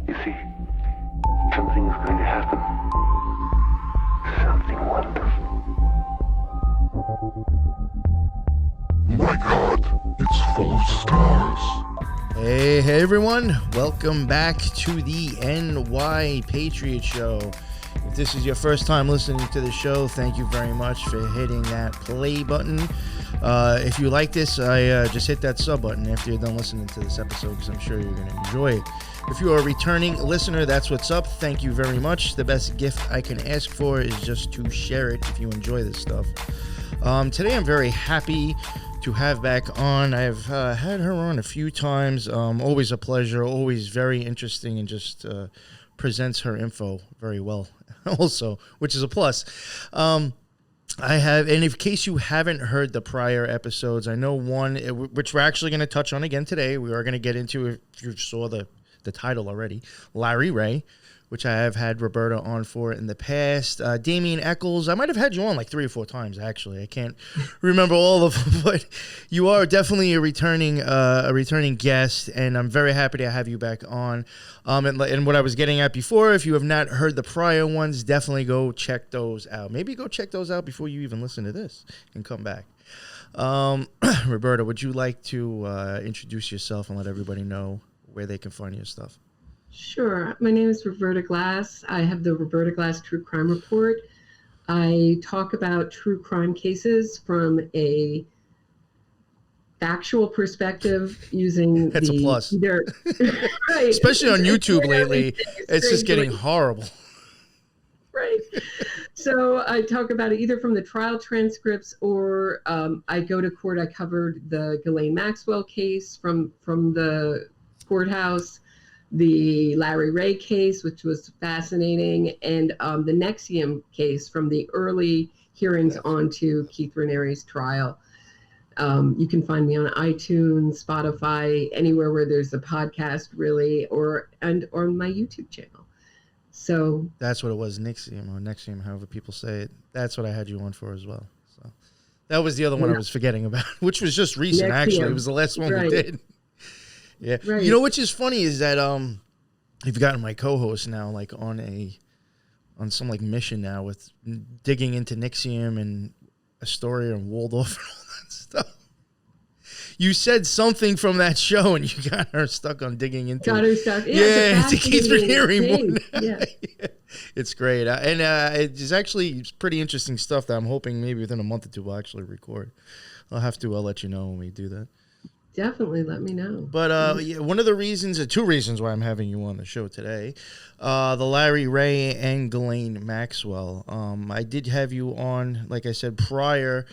You see, something is going to happen. Something wonderful. My God, it's full of stars. Hey everyone, welcome back to the NY Patriot Show. If this is your first time listening to the show, thank you very much for hitting that play button. If you like this, just hit that sub button after you're done listening to this episode, because I'm sure you're going to enjoy it. If you are a returning listener, that's what's up. Thank you very much. The best gift I can ask for is just to share it if you enjoy this stuff. Today I'm very happy to have back on. I've had her on a few times. Always a pleasure, always very interesting, and just presents her info very well also, which is a plus. I have, and in case you haven't heard the prior episodes, I know one, which we're actually going to touch on again today. We are going to get into, if you saw the title already, Larry Ray, which I have had Roberta on for in the past. Damien Eccles, I might have had you on like 3 or 4 times, actually. I can't remember all of them, but you are definitely a returning guest, and I'm very happy to have you back on. And what I was getting at before, if you have not heard the prior ones, definitely go check those out. Maybe go check those out before you even listen to this and come back. Roberta, would you like to introduce yourself and let everybody know where they can find your stuff? Sure. My name is Roberta Glass. I have the Roberta Glass True Crime Report. I talk about true crime cases from a factual perspective using That's a plus. Right. Especially on YouTube lately, it's just getting horrible. Right. So I talk about it either from the trial transcripts or I go to court. I covered the Ghislaine Maxwell case from the courthouse, the Larry Ray case, which was fascinating, and the NXIVM case from the early hearings onto Keith Raniere's trial. You can find me on iTunes, Spotify, anywhere where there's a podcast, really, or on my YouTube channel. So that's what it was, NXIVM, or NXIVM, however people say it. That's what I had you on for as well. So that was the other one I was forgetting about, which was just recent, actually. It was the last one we did. Yeah. Right. You know, which is funny is that you've gotten my co-host now like on some like mission now with digging into NXIVM and Astoria and Waldorf and all that stuff. You said something from that show and you got her stuck on digging into. Got her stuck. Yeah, to keep hearing more. Yeah. It's great. And it's actually pretty interesting stuff that I'm hoping maybe within a month or two we'll actually record. I'll let you know when we do that. Definitely let me know. But one of the reasons, 2 reasons why I'm having you on the show today, the Larry Ray and Ghislaine Maxwell. I did have you on, like I said, prior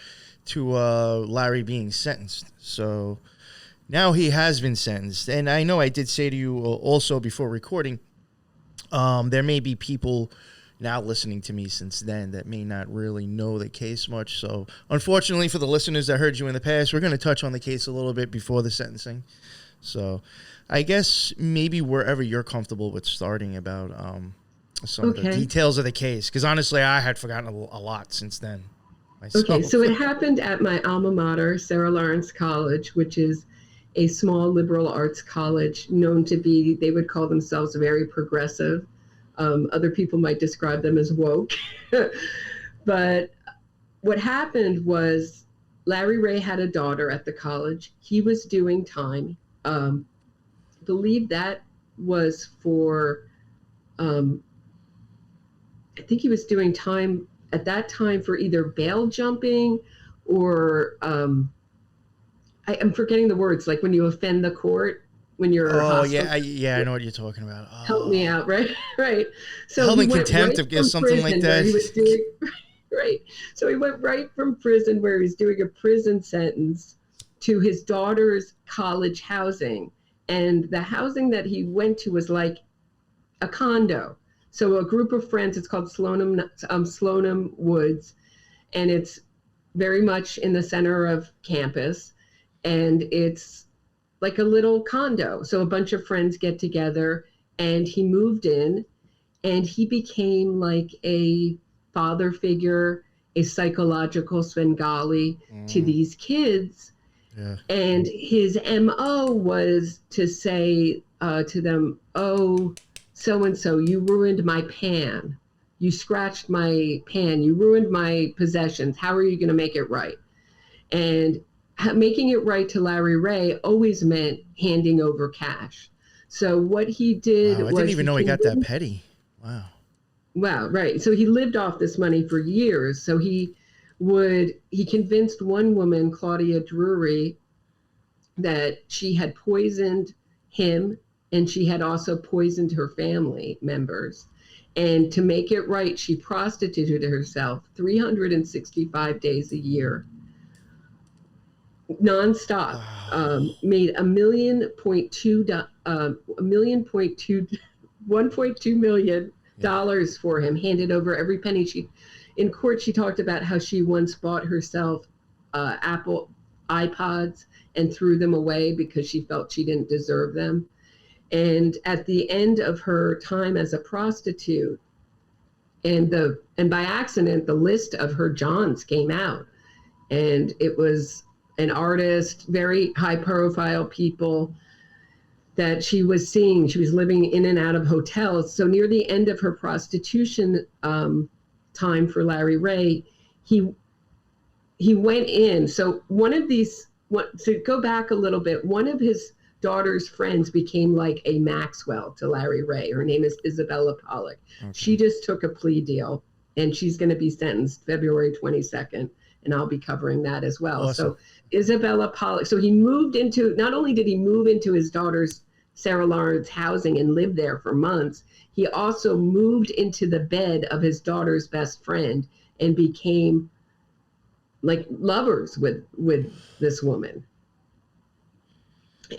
to Larry being sentenced. So now he has been sentenced. And I know I did say to you also before recording, there may be people now listening to me since then that may not really know the case much. So unfortunately for the listeners that heard you in the past, we're going to touch on the case a little bit before the sentencing. So I guess maybe wherever you're comfortable with starting about some of the details of the case, because honestly I had forgotten a lot since then myself. Okay, so it happened at my alma mater, Sarah Lawrence College, which is a small liberal arts college known to be, they would call themselves very progressive. Other people might describe them as woke. But what happened was Larry Ray had a daughter at the college. He was doing time. Believe that was for, I think he was doing time at that time for either bail jumping or, I'm forgetting the words, like when you offend the court. When you're hostile. I know what you're talking about. Oh. Help me out, right? So held in contempt of something like that. Right. So he went right from prison where he was doing a prison sentence to his daughter's college housing. And the housing that he went to was like a condo. So a group of friends, it's called Sloanham Woods, and it's very much in the center of campus. And it's like a little condo. So a bunch of friends get together, and he moved in, and he became like a father figure, a psychological Svengali to these kids. Yeah. And his MO was to say to them, oh, so-and-so, you ruined my pan. You scratched my pan. You ruined my possessions. How are you going to make it right? And making it right to Larry Ray always meant handing over cash. So what he did Wow, I was didn't even know he got that petty. Wow. Wow, right. So he lived off this money for years. So he convinced one woman, Claudia Drury, that she had poisoned him and she had also poisoned her family members. And to make it right, she prostituted herself 365 days a year, nonstop. Wow. Made $1.2 million for him, handed over every penny. In court, she talked about how she once bought herself Apple iPods and threw them away because she felt she didn't deserve them. And at the end of her time as a prostitute, and by accident, the list of her Johns came out, and it was an artist, very high profile people that she was seeing. She was living in and out of hotels. So near the end of her prostitution time for Larry Ray, he went in. So to go back a little bit, one of his daughter's friends became like a Maxwell to Larry Ray. Her name is Isabella Pollock. Okay. She just took a plea deal, and she's going to be sentenced February 22nd, and I'll be covering that as well. Awesome. So Isabella Pollock, so not only did he move into his daughter's Sarah Lawrence housing and lived there for months, he also moved into the bed of his daughter's best friend and became like lovers with this woman.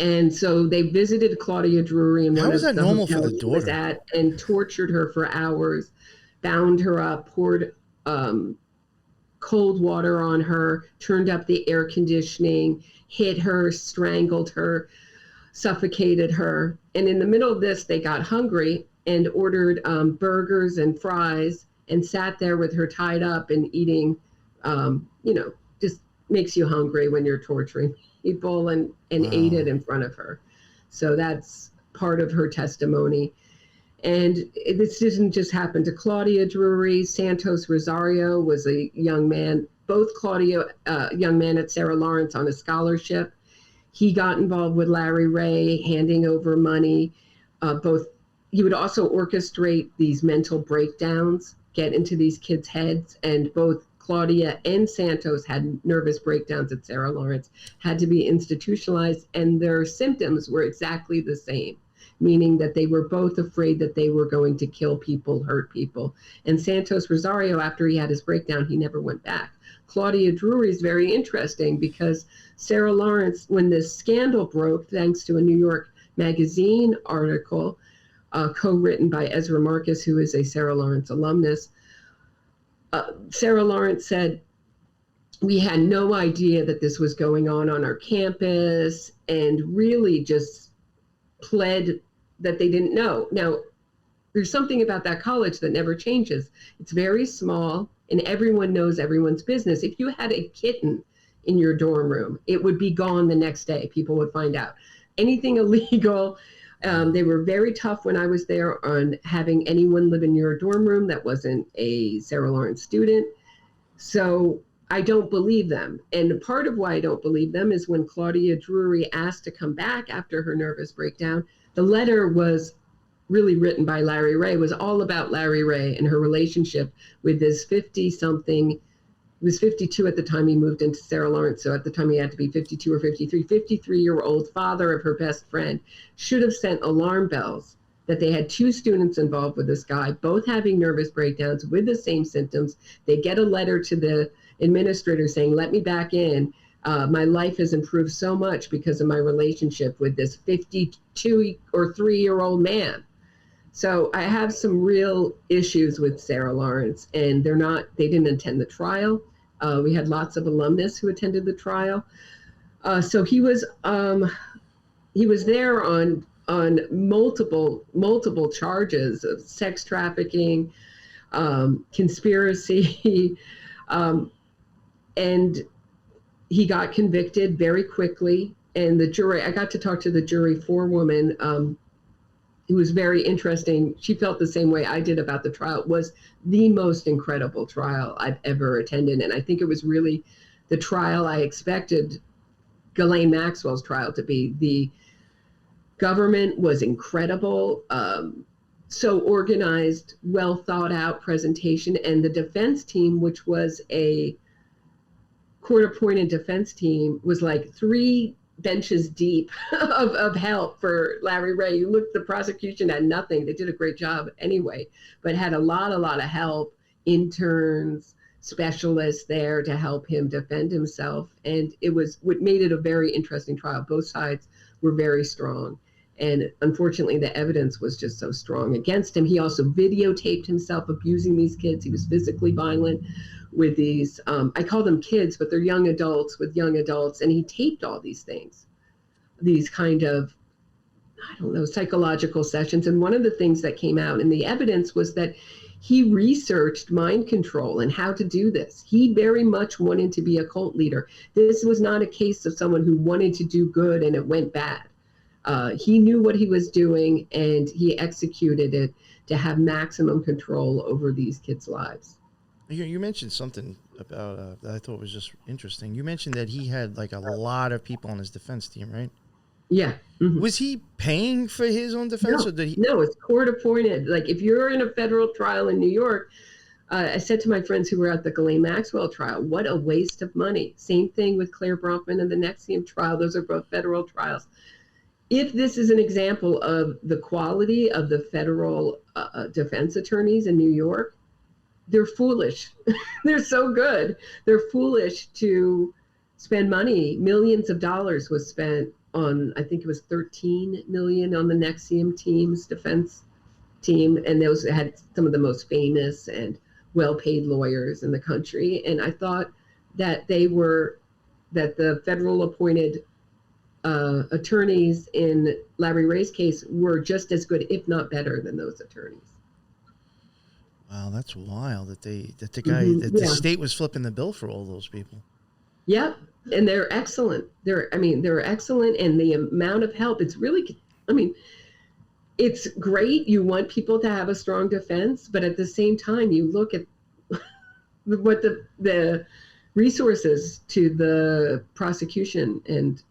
And so they visited Claudia Drury in one of the hotels she was at and tortured her for hours, bound her up, poured cold water on her, turned up the air conditioning, hit her, strangled her, suffocated her. And in the middle of this, they got hungry and ordered burgers and fries and sat there with her tied up and eating, just makes you hungry when you're torturing people, and wow. Ate it in front of her. So that's part of her testimony. And this didn't just happen to Claudia Drury. Santos Rosario was a young man, both young man at Sarah Lawrence on a scholarship. He got involved with Larry Ray, handing over money. He would also orchestrate these mental breakdowns, get into these kids' heads, and both Claudia and Santos had nervous breakdowns at Sarah Lawrence, had to be institutionalized, and their symptoms were exactly the same, meaning that they were both afraid that they were going to kill people, hurt people. And Santos Rosario, after he had his breakdown, he never went back. Claudia Drury is very interesting because Sarah Lawrence, when this scandal broke, thanks to a New York Magazine article co-written by Ezra Marcus, who is a Sarah Lawrence alumnus, Sarah Lawrence said, we had no idea that this was going on our campus, and really just pled that they didn't know. Now, there's something about that college that never changes. It's very small, and everyone knows everyone's business. If you had a kitten in your dorm room, it would be gone the next day. People would find out. Anything illegal. They were very tough when I was there on having anyone live in your dorm room that wasn't a Sarah Lawrence student. So I don't believe them. And part of why I don't believe them is when Claudia Drury asked to come back after her nervous breakdown, the letter was really written by Larry Ray, was all about Larry Ray and her relationship with this 50-something. He was 52 at the time he moved into Sarah Lawrence, so at the time he had to be 52 or 53. 53-year-old father of her best friend should have sent alarm bells that they had two students involved with this guy, both having nervous breakdowns with the same symptoms. They get a letter to the administrator saying, let me back in. My life has improved so much because of my relationship with this 52 or 3-year-old man. So I have some real issues with Sarah Lawrence, and they didn't attend the trial. We had lots of alumnus who attended the trial. So he was there on multiple charges of sex trafficking, conspiracy, and he got convicted very quickly. And the jury, I got to talk to the jury forewoman, it was very interesting. She felt the same way I did about the trial. It was the most incredible trial I've ever attended. And I think it was really the trial I expected Ghislaine Maxwell's trial to be. The government was incredible, so organized, well thought out presentation. And the defense team, which was a court-appointed defense team, was like 3 benches deep of help for Larry Ray. You look, the prosecution had nothing. They did a great job anyway, but had a lot of help, interns, specialists there to help him defend himself. And it was what made it a very interesting trial. Both sides were very strong. And unfortunately, the evidence was just so strong against him. He also videotaped himself abusing these kids. He was physically violent with these, I call them kids, but they're young adults with young adults. And he taped all these things, these kind of, I don't know, psychological sessions. And one of the things that came out in the evidence was that he researched mind control and how to do this. He very much wanted to be a cult leader. This was not a case of someone who wanted to do good and it went bad. He knew what he was doing and he executed it to have maximum control over these kids' lives. You mentioned something about that I thought was just interesting. You mentioned that he had like a lot of people on his defense team, right? Yeah. Mm-hmm. Was he paying for his own defense? No, or did he? No, it's court appointed. Like if you're in a federal trial in New York, I said to my friends who were at the Ghislaine Maxwell trial, what a waste of money. Same thing with Claire Bronfman and the NXIVM trial. Those are both federal trials. If this is an example of the quality of the federal defense attorneys in New York, they're foolish. They're so good. They're foolish to spend money. Millions of dollars was spent on, I think it was 13 million on the NXIVM team's defense team. And those had some of the most famous and well-paid lawyers in the country. And I thought that that the federal appointed attorneys in Larry Ray's case were just as good, if not better, than those attorneys. Wow, that's wild that the guy the state was flipping the bill for all those people. Yep, and they're excellent. They're excellent, and the amount of help. It's really, it's great. You want people to have a strong defense, but at the same time, you look at what the resources to the prosecution and.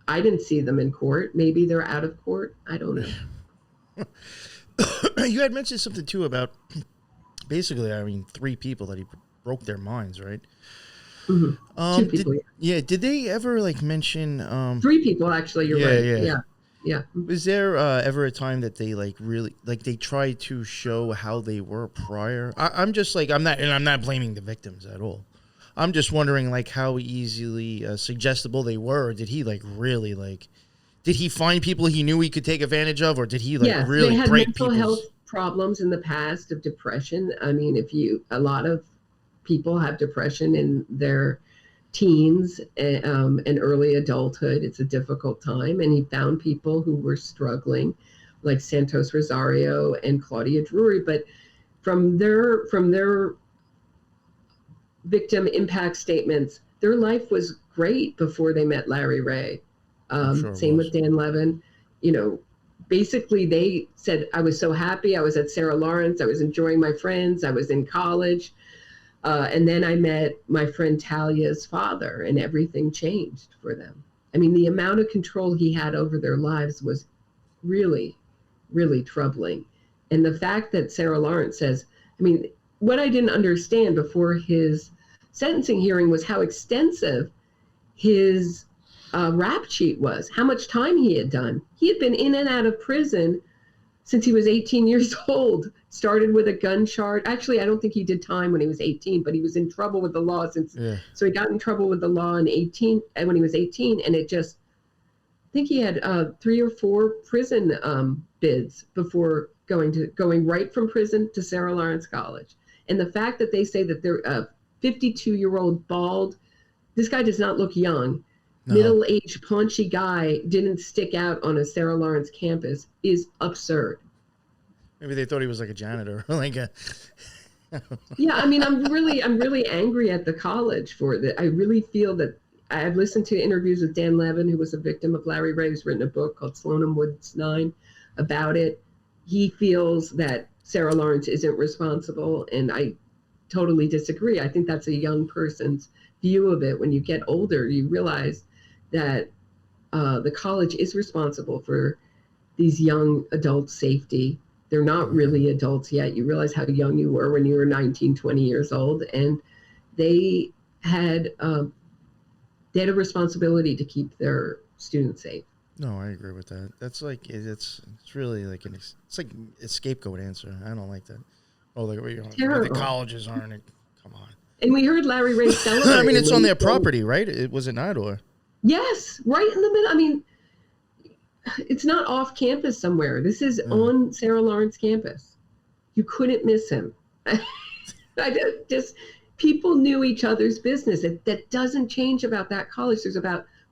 I didn't see them in court. Maybe they're out of court. I don't know. You had mentioned something too about basically, 3 people that he broke their minds, right? Mm-hmm. 2 people. Did they ever mention 3 people actually? You're right. Yeah. Was there ever a time that they really they tried to show how they were prior? I'm just I'm not blaming the victims at all. I'm just wondering how easily suggestible they were. Or did he really did he find people he knew he could take advantage of, or did he really they had break mental health problems in the past of depression. A lot of people have depression in their teens and early adulthood. It's a difficult time, and he found people who were struggling, like Santos Rosario and Claudia Drury. But from their victim impact statements, their life was great before they met Larry Ray. Same with Dan Levin. Basically they said, I was so happy. I was at Sarah Lawrence. I was enjoying my friends. I was in college. And then I met my friend Talia's father, and everything changed for them. The amount of control he had over their lives was really, really troubling. And the fact that Sarah Lawrence says, what I didn't understand before his sentencing hearing was how extensive his rap sheet was, how much time he had done. He had been in and out of prison since he was 18 years old. Started with a gun charge. Actually, I don't think he did time when he was 18, but he was in trouble with the law so he got in trouble with the law when he was 18, and I think he had 3 or 4 prison bids before going right from prison to Sarah Lawrence College. And the fact that they say that they're a 52-year-old bald, this guy does not look young, middle-aged paunchy guy didn't stick out on a Sarah Lawrence campus is absurd. Maybe they thought he was like a janitor, Yeah, I'm really angry at the college for that. I really feel that I've listened to interviews with Dan Levin, who was a victim of Larry Ray, who's written a book called Sloan and Woods 9. about it. He feels that Sarah Lawrence isn't responsible, and I totally disagree. I think that's a young person's view of it. When you get older, you realize that the college is responsible for these young adults' safety. They're not really adults yet. You realize how young you were when you were 19, 20 years old, and they had a responsibility to keep their students safe. No, I agree with that. That's like it's really like it's like a scapegoat answer. I don't like that. Oh, like the colleges aren't. Come on. And we heard Larry Ray celebrate. I mean, it's on their property, right? Was it not, or? Yes, right in the middle. I mean, it's not off campus somewhere. This is on Sarah Lawrence campus. You couldn't miss him. People knew each other's business. That doesn't change about that college.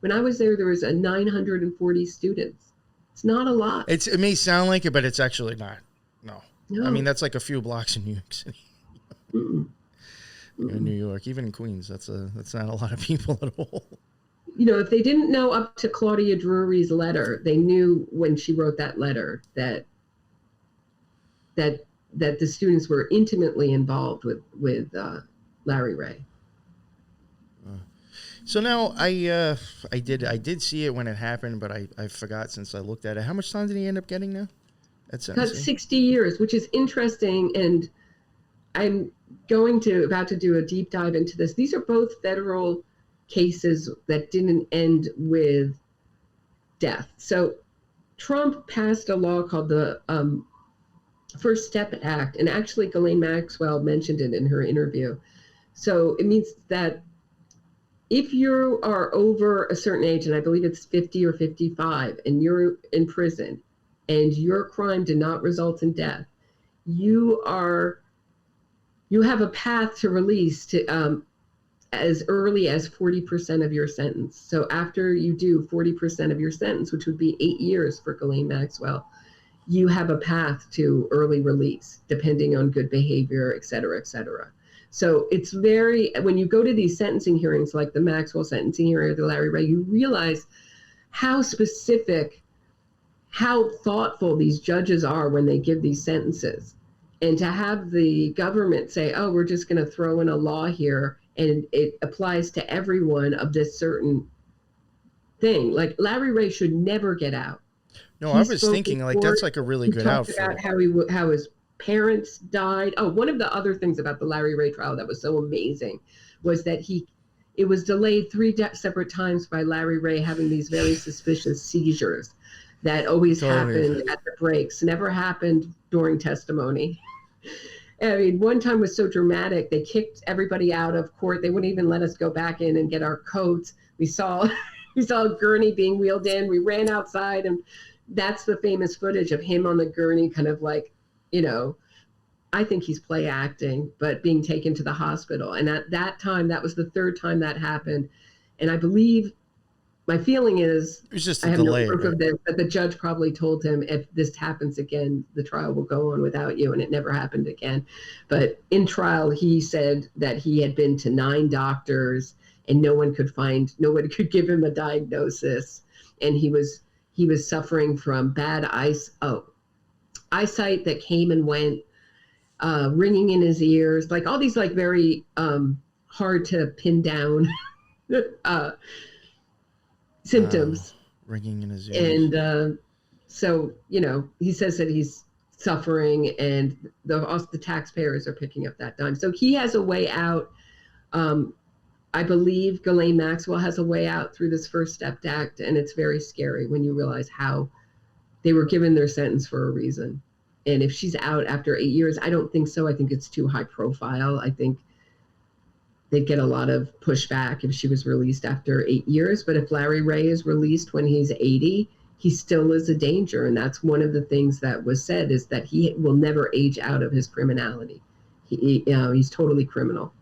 When I was there was 940 students. It's not a lot. It may sound like it, but it's actually not. No. I mean, that's like a few blocks in New York City. In New York, even in Queens, that's not a lot of people at all. If they didn't know up to Claudia Drury's letter, they knew when she wrote that letter that the students were intimately involved with Larry Ray. So now I did see it when it happened, but I forgot since I looked at it. How much time did he end up getting now? Got 60 years, which is interesting, and I'm about to do a deep dive into this. These are both federal cases that didn't end with death. So Trump passed a law called the First Step Act, and actually Ghislaine Maxwell mentioned it in her interview. So it means that if you are over a certain age, and I believe it's 50 or 55, and you're in prison and your crime did not result in death, you have a path to release to as early as 40% of your sentence. So after you do 40% of your sentence, which would be 8 years for Ghislaine Maxwell, you have a path to early release, depending on good behavior, et cetera, et cetera. So it's when you go to these sentencing hearings, like the Maxwell sentencing hearing or the Larry Ray, you realize how specific, how thoughtful these judges are when they give these sentences. And to have the government say, oh, we're just going to throw in a law here and it applies to everyone of this certain thing. Like Larry Ray should never get out. No, I was thinking like that's like a really good outfit. About how his parents died. Oh, one of the other things about the Larry Ray trial that was so amazing was that it was delayed 3 separate times by Larry Ray having these very suspicious seizures that always happened at the breaks, never happened during testimony. I mean, one time was so dramatic, they kicked everybody out of court. They wouldn't even let us go back in and get our coats. We saw a gurney being wheeled in. We ran outside, and that's the famous footage of him on the gurney, kind of like, I think he's play acting, but being taken to the hospital. And at that time, that was the 3rd time that happened. And I believe, my feeling is, it was just I have delay, no proof of this, but the judge probably told him, if this happens again, the trial will go on without you, and it never happened again. But in trial, he said that he had been to 9 doctors, and no one could give him a diagnosis, and he was suffering from bad eyesight that came and went, ringing in his ears, like all these like very hard to pin down symptoms. Ringing in his ears. And so, he says that he's suffering, and the taxpayers are picking up that dime. So he has a way out. I believe Ghislaine Maxwell has a way out through this First Step Act, and it's very scary when you realize how they were given their sentence for a reason. And if she's out after 8 years, I don't think so. I think it's too high profile. I think they'd get a lot of pushback if she was released after 8 years. But if Larry Ray is released when he's 80, he still is a danger. And that's one of the things that was said, is that he will never age out of his criminality. He's totally criminal.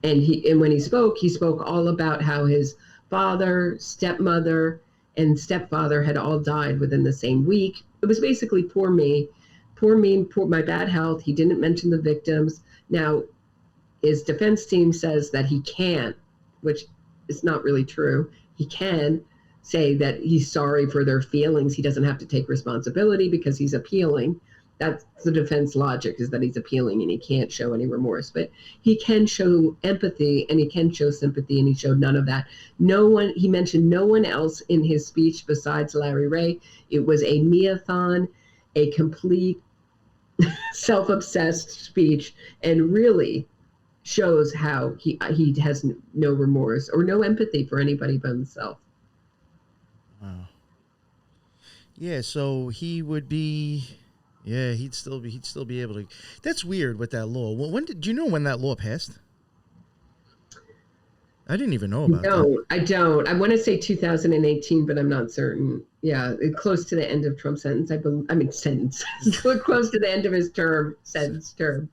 And when he spoke all about how his father, stepmother, and stepfather had all died within the same week. It was basically poor me, poor my bad health. He didn't mention the victims. Now, his defense team says that he can, which is not really true. He can say that he's sorry for their feelings. He doesn't have to take responsibility because he's appealing. That's the defense logic, is that he's appealing and he can't show any remorse. But he can show empathy and he can show sympathy, and he showed none of that. He mentioned no one else in his speech besides Larry Ray. It was a me-a-thon, a complete self-obsessed speech, and really shows how he has no remorse or no empathy for anybody but himself. Wow. Yeah, so he would be, he'd still be able to. That's weird with that law. Well, do you know when that law passed? I didn't even know about that. No, I don't. I want to say 2018, but I'm not certain. Yeah, close to the end of Trump's sentence. Sentence. Close to the end of his term.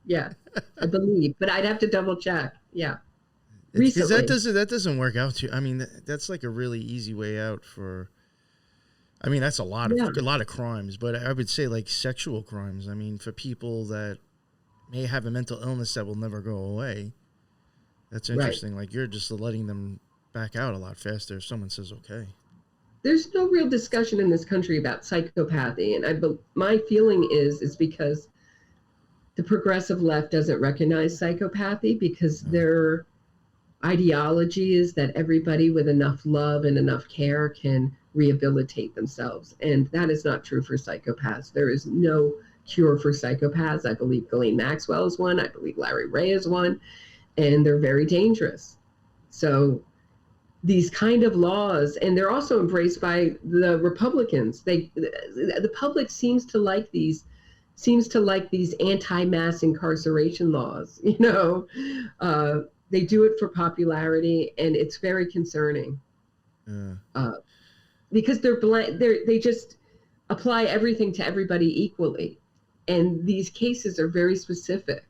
Yeah, I believe. But I'd have to double check. Yeah. Because that doesn't work out too. I mean, that's like a really easy way out for. I mean, that's a lot of crimes, but I would say like sexual crimes. I mean, for people that may have a mental illness that will never go away. That's interesting. Right. Like, you're just letting them back out a lot faster if someone says okay. There's no real discussion in this country about psychopathy, and my feeling is because the progressive left doesn't recognize psychopathy, because their ideology is that everybody with enough love and enough care can rehabilitate themselves, and that is not true for psychopaths. There is no cure for psychopaths. I believe Ghislaine Maxwell is one. I believe Larry Ray is one. And they're very dangerous. So these kind of laws, and they're also embraced by the Republicans. The public seems to like these anti-mass incarceration laws. You know, they do it for popularity, and it's very concerning. Because they just apply everything to everybody equally, and these cases are very specific.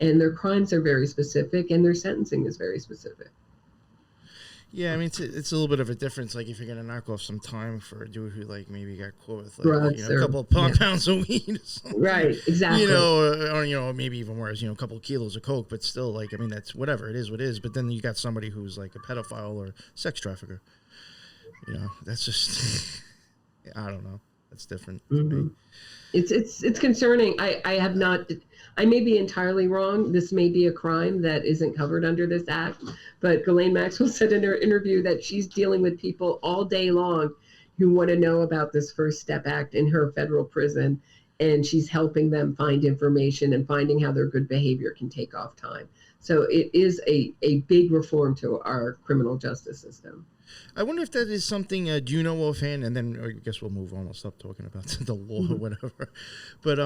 And their crimes are very specific, and their sentencing is very specific. Yeah, I mean, it's a little bit of a difference. Like, if you're going to knock off some time for a dude who, like, maybe got caught with, like, a couple of pounds of weed or something. Right, exactly. You know, or maybe even worse, a couple of kilos of coke. But still, like, I mean, that's whatever. It is what it is. But then you got somebody who's, like, a pedophile or sex trafficker. You know, that's just, I don't know. That's different. Mm-hmm. It's concerning. I may be entirely wrong. This may be a crime that isn't covered under this act, but Ghislaine Maxwell said in her interview that she's dealing with people all day long who want to know about this First Step Act in her federal prison, and she's helping them find information and finding how their good behavior can take off time. So it is a big reform to our criminal justice system. I wonder if that is something, do you know offhand, and then I guess we'll move on. We'll stop talking about the law or whatever. But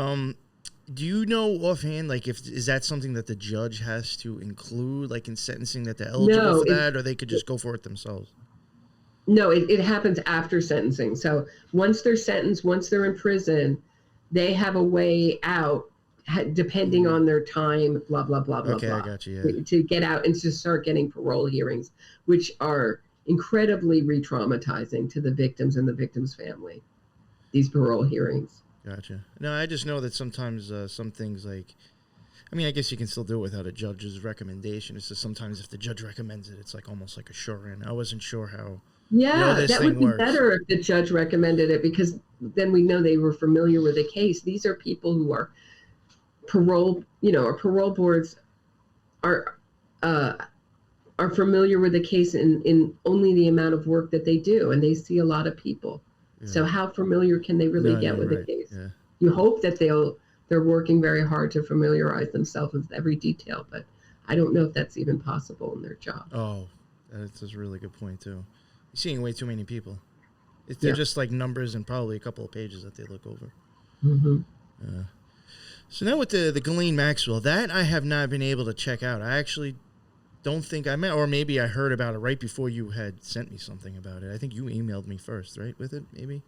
do you know offhand, like, is that something that the judge has to include, like, in sentencing, that they're eligible for that, or they could just go for it themselves? No, it happens after sentencing. So once they're sentenced, once they're in prison, they have a way out, depending on their time, blah, blah, blah, blah, blah. I got you, yeah. To get out and to start getting parole hearings, which are incredibly re-traumatizing to the victims and the victim's family, these parole hearings. Gotcha. No, I just know that sometimes some things, like, I mean, I guess you can still do it without a judge's recommendation. It's just sometimes if the judge recommends it, it's like almost like a sure-in. I wasn't sure how that would be works. Better if the judge recommended it, because then we know they were familiar with the case. These are people who are parole boards are familiar with the case in only the amount of work that they do, and they see a lot of people. Yeah. So how familiar can they really get with the case? Yeah. You hope that they're working very hard to familiarize themselves with every detail, but I don't know if that's even possible in their job. Oh, that's a really good point too. You're seeing way too many people. They're just like numbers and probably a couple of pages that they look over. Mm-hmm. So now with the Ghislaine Maxwell, that I have not been able to check out. I actually don't think I met, or maybe I heard about it right before you had sent me something about it. I think you emailed me first, right, with it, maybe?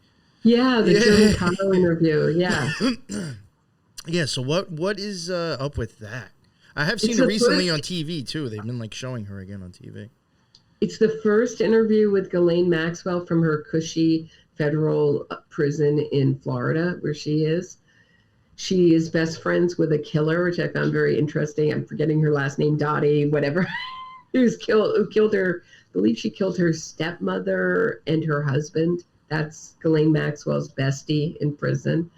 Yeah, the German Kyle interview, yeah. Yeah, so what is up with that? I have seen it recently on TV, too. They've been, like, showing her again on TV. It's the first interview with Ghislaine Maxwell from her cushy federal prison in Florida, where she is. She is best friends with a killer, which I found very interesting. I'm forgetting her last name, Dottie, whatever, who killed her believe she killed her stepmother and her husband. That's Ghislaine Maxwell's bestie in prison.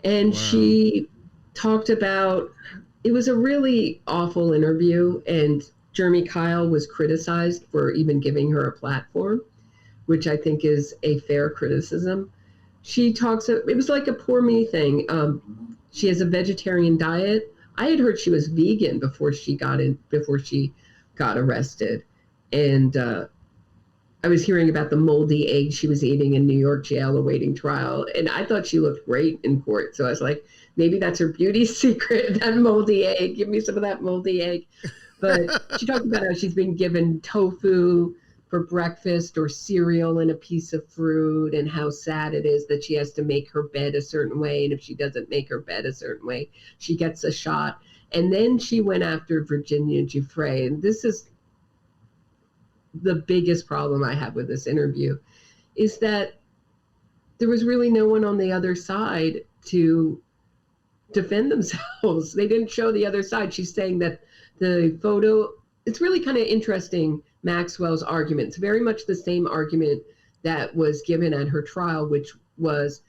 And she talked about, it was a really awful interview, and Jeremy Kyle was criticized for even giving her a platform, which I think is a fair criticism. She talks, it was like a poor me thing. She has a vegetarian diet. I had heard she was vegan before she got arrested. And I was hearing about the moldy egg she was eating in New York jail awaiting trial. And I thought she looked great in court. So I was like, maybe that's her beauty secret, that moldy egg. Give me some of that moldy egg. But she talked about how she's been given tofu for breakfast or cereal and a piece of fruit, and how sad it is that she has to make her bed a certain way. And if she doesn't make her bed a certain way, she gets a shot. And then she went after Virginia Giuffre. And this is the biggest problem I have with this interview, is that there was really no one on the other side to defend themselves. They didn't show the other side. She's saying that the photo, it's really kind of interesting, Maxwell's argument. It's very much the same argument that was given at her trial, which was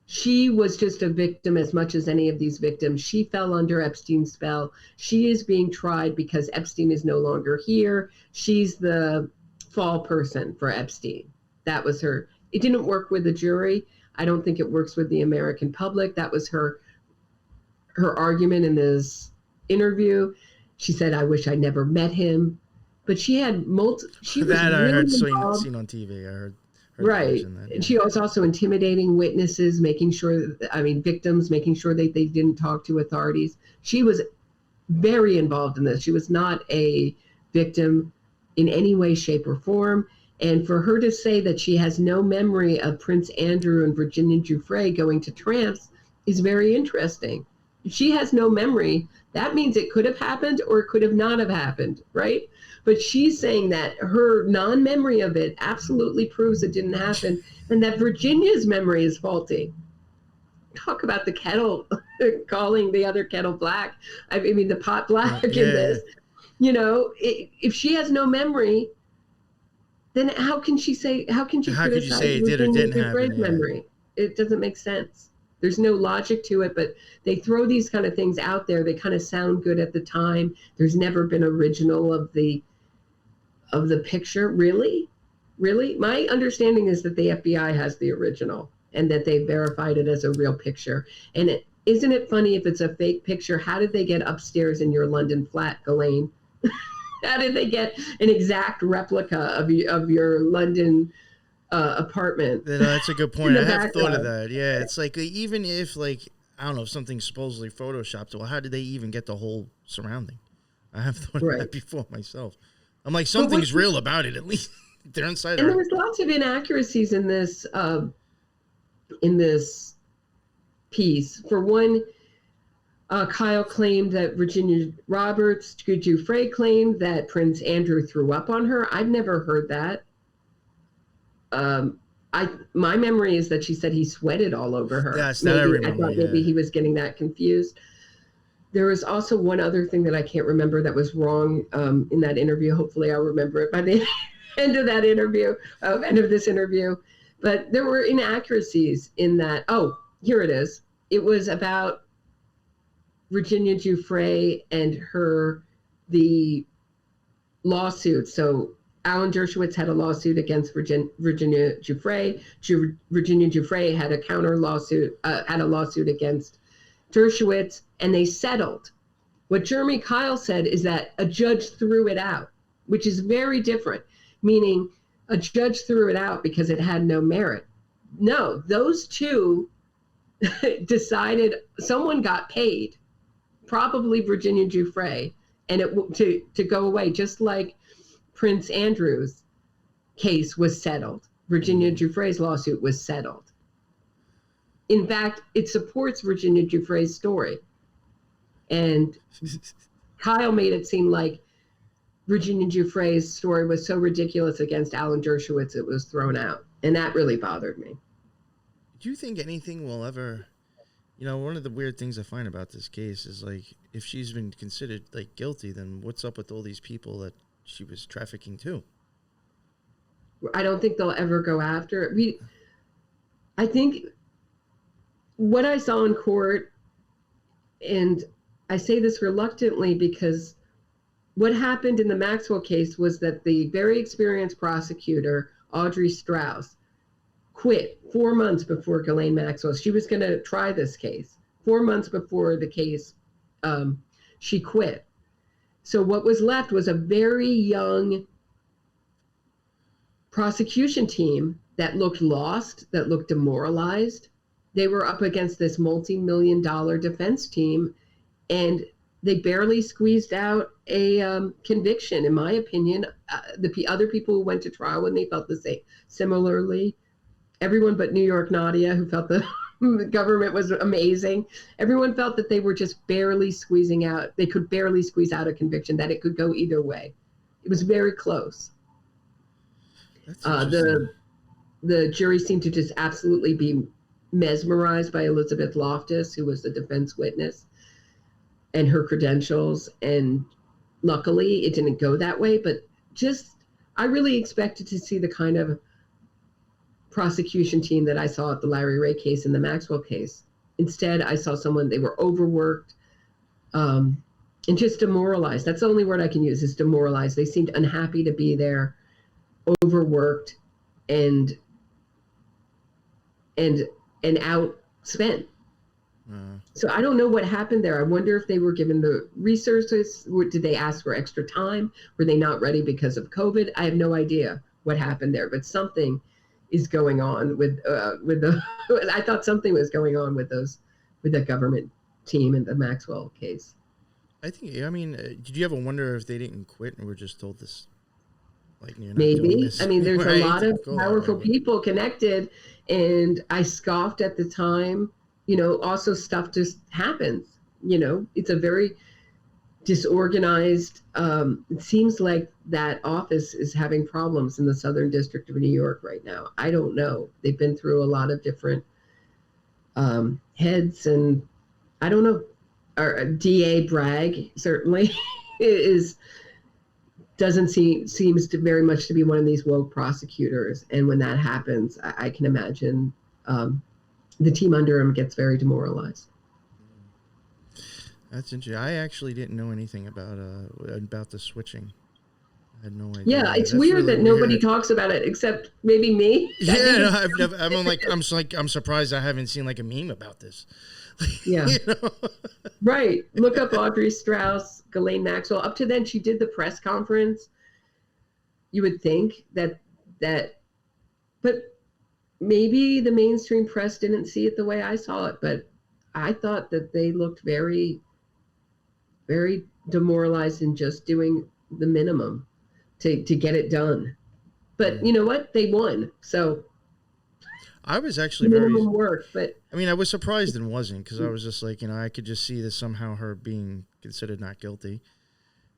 she was just a victim as much as any of these victims. She fell under Epstein's spell. She is being tried because Epstein is no longer here. She's the fall person for Epstein. That was her. It didn't work with the jury. I don't think it works with the American public. That was her argument in this interview. She said, I wish I never met him. But she had she was that really I heard involved. seen on TV. I heard Right. that, And she was also intimidating witnesses, making sure, victims, making sure that they didn't talk to authorities. She was very involved in this. She was not a victim in any way, shape, or form. And for her to say that she has no memory of Prince Andrew and Virginia Giuffre going to trance is very interesting. If she has no memory, that means it could have happened or it could have not have happened, right? But she's saying that her non-memory of it absolutely proves it didn't happen, and that Virginia's memory is faulty. Talk about the kettle, calling the other kettle black. I mean, the pot black in this. You know, if she has no memory, then how can she criticize it did or didn't happen? Memory? It doesn't make sense. There's no logic to it, but they throw these kind of things out there. They kind of sound good at the time. There's never been original of the picture. Really? My understanding is that the FBI has the original and that they verified it as a real picture. And isn't it funny, if it's a fake picture, how did they get upstairs in your London flat, Ghislaine? How did they get an exact replica of your London apartment? That's a good point. I have thought of that. Yeah, it's like, even if, like, I don't know, if something's supposedly photoshopped, well, how did they even get the whole surrounding? I have thought of that before myself. I'm like, something's real about it, at least. They're inside. And there was lots of inaccuracies in this piece. For one, Kyle claimed that Virginia Roberts, Giuffre claimed that Prince Andrew threw up on her. I've never heard that. My memory is that she said he sweated all over her. Yes, that I remember. I thought maybe he was getting that confused. There was also one other thing that I can't remember that was wrong in that interview. Hopefully I'll remember it by the end of that interview, end of this interview. But there were inaccuracies in that. Oh, here it is. It was about Virginia Giuffre and the lawsuit. So Alan Dershowitz had a lawsuit against Virginia Giuffre. Virginia Giuffre had a lawsuit against Dershowitz, and they settled. What Jeremy Kyle said is that a judge threw it out, which is very different, meaning a judge threw it out because it had no merit. No, those two decided, someone got paid, probably Virginia Giuffre, and to go away, just like Prince Andrew's case was settled. Virginia Giuffre's lawsuit was settled. In fact, it supports Virginia Giuffre's story. And Kyle made it seem like Virginia Giuffre's story was so ridiculous against Alan Dershowitz, it was thrown out. And that really bothered me. Do you think anything will ever, one of the weird things I find about this case is, like, if she's been considered, like, guilty, then what's up with all these people that she was trafficking too. I don't think they'll ever go after it. I think what I saw in court, and I say this reluctantly because what happened in the Maxwell case was that the very experienced prosecutor, Audrey Strauss, quit 4 months before Ghislaine Maxwell. She was going to try this case. 4 months before the case, she quit. So what was left was a very young prosecution team that looked lost, that looked demoralized. They were up against this multi-million-dollar defense team, and they barely squeezed out a conviction, in my opinion. The other people who went to trial with me felt the same. Similarly, everyone but New York Nadia, who felt the government was amazing. Everyone felt that they were just barely squeezing out. They could barely squeeze out a conviction, that it could go either way. It was very close. The jury seemed to just absolutely be mesmerized by Elizabeth Loftus, who was the defense witness, and her credentials. And luckily it didn't go that way, but I really expected to see the kind of prosecution team that I saw at the Larry Ray case and the Maxwell case. Instead, I saw they were overworked and just demoralized. That's the only word I can use, is demoralized. They seemed unhappy to be there, overworked, and outspent. So I don't know what happened there. I wonder if they were given the resources. Did they ask for extra time? Were they not ready because of COVID? I have no idea what happened there, but something is going on with the. I thought something was going on with the government team in the Maxwell case. I mean, did you ever wonder if they didn't quit and were just told this? Like, you're not maybe. doing this. I mean, there's right? a lot of powerful people connected, and I scoffed at the time. Also stuff just happens. It's a very disorganized. It seems like that office is having problems in the Southern District of New York right now. I don't know. They've been through a lot of different heads, and I don't know. Our DA Bragg certainly seems to very much to be one of these woke prosecutors, and when that happens, I can imagine the team under him gets very demoralized. That's interesting. I actually didn't know anything about the switching. I had no idea. Yeah, it's weird really that nobody talks about it except maybe me. Yeah, I'm surprised I haven't seen like a meme about this. Yeah. Right. Look up Audrey Strauss, Ghislaine Maxwell. Up to then, she did the press conference. You would think that, but maybe the mainstream press didn't see it the way I saw it. But I thought that they looked very, very demoralized in just doing the minimum to get it done. But you know what? They won. So I was actually minimum work, but I mean, I was surprised and wasn't, because I was just like, I could just see this somehow her being considered not guilty.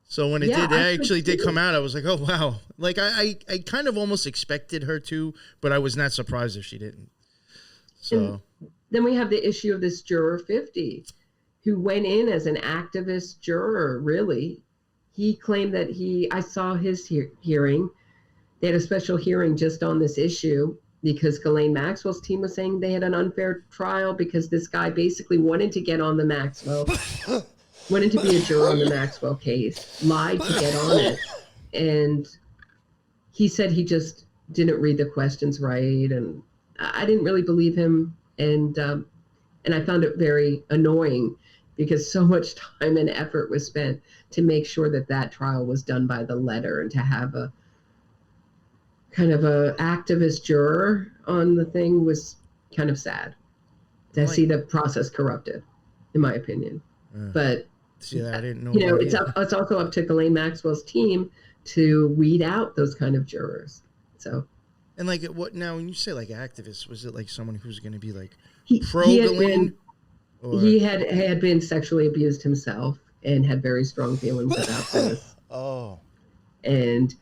So when it did come out, I was like, oh wow! Like I kind of almost expected her to, but I was not surprised if she didn't. So and then we have the issue of this juror 50, who went in as an activist juror. Really, he claimed that I saw his hearing. They had a special hearing just on this issue, because Ghislaine Maxwell's team was saying they had an unfair trial because this guy basically wanted to get on the Maxwell, wanted to be a juror on the Maxwell case, lied to get on it. And he said he just didn't read the questions right. And I didn't really believe him. And I found it very annoying, because so much time and effort was spent to make sure that trial was done by the letter, and to have a kind of a activist juror on the thing was kind of sad to see the process corrupted, in my opinion. But see that I didn't know. It's also up to Ghislaine Maxwell's team to weed out those kind of jurors. So, and like, what now? When you say like activist, was it like someone who's going to be like pro Ghislaine? He had been sexually abused himself and had very strong feelings about this. Oh, and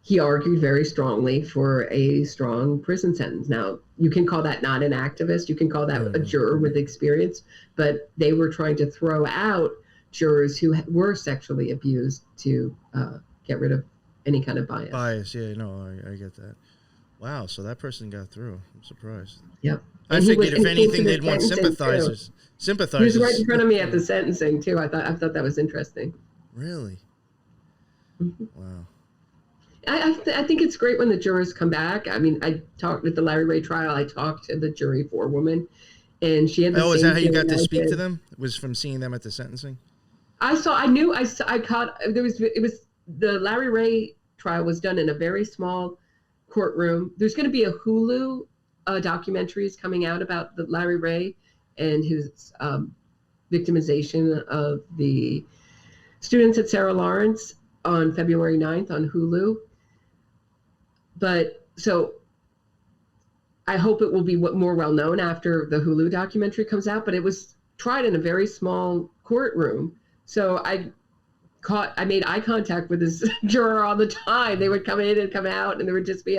he argued very strongly for a strong prison sentence. Now, you can call that not an activist. You can call that a juror with experience. But they were trying to throw out jurors who were sexually abused to get rid of any kind of bias. Yeah, no, I get that. Wow, so that person got through. I'm surprised. Yep. I figured if anything, they'd want sympathizers. He was right in front of me at the sentencing too. I thought that was interesting. Really? Mm-hmm. Wow. I think it's great when the jurors come back. I mean, I talked with the Larry Ray trial. I talked to the jury forewoman, and she had the same. Is that how you got to speak to them? Was from seeing them at the sentencing? I caught. It was the Larry Ray trial was done in a very small courtroom. There's going to be a Hulu documentaries coming out about the Larry Ray and his victimization of the students at Sarah Lawrence on February 9th on Hulu. But so I hope it will be more well known after the Hulu documentary comes out, but it was tried in a very small courtroom. So I made eye contact with this juror all the time. They would come in and come out, and there would just be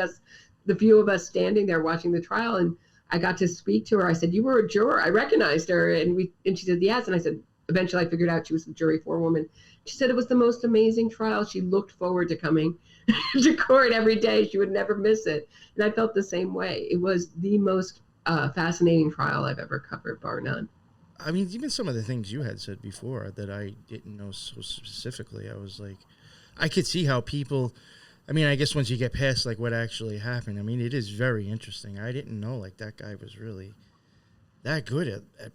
the few of us standing there watching the trial. And I got to speak to her. I said, "You were a juror." I recognized her, and she said, "Yes." And I said, eventually I figured out she was the jury forewoman. She said it was the most amazing trial. She looked forward to coming to court every day. She would never miss it. And I felt the same way. It was the most fascinating trial I've ever covered, bar none. I mean, even some of the things you had said before that I didn't know so specifically, I was like, I could see how people, I mean, I guess once you get past like what actually happened, I mean, it is very interesting. I didn't know like that guy was really that good at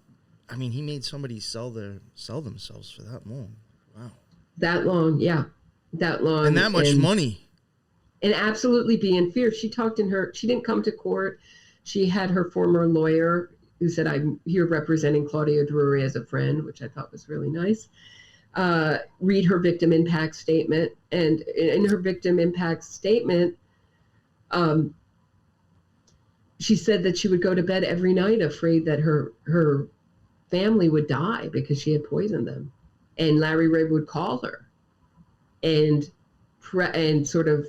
I mean, he made somebody sell themselves for that long. Wow. That long, yeah. That long. And that much money. And absolutely be in fear. She didn't come to court. She had her former lawyer who said, "I'm here representing Claudia Drury as a friend," which I thought was really nice. Read her victim impact statement. And in her victim impact statement, she said that she would go to bed every night afraid that her family would die because she had poisoned them. And Larry Ray would call her and sort of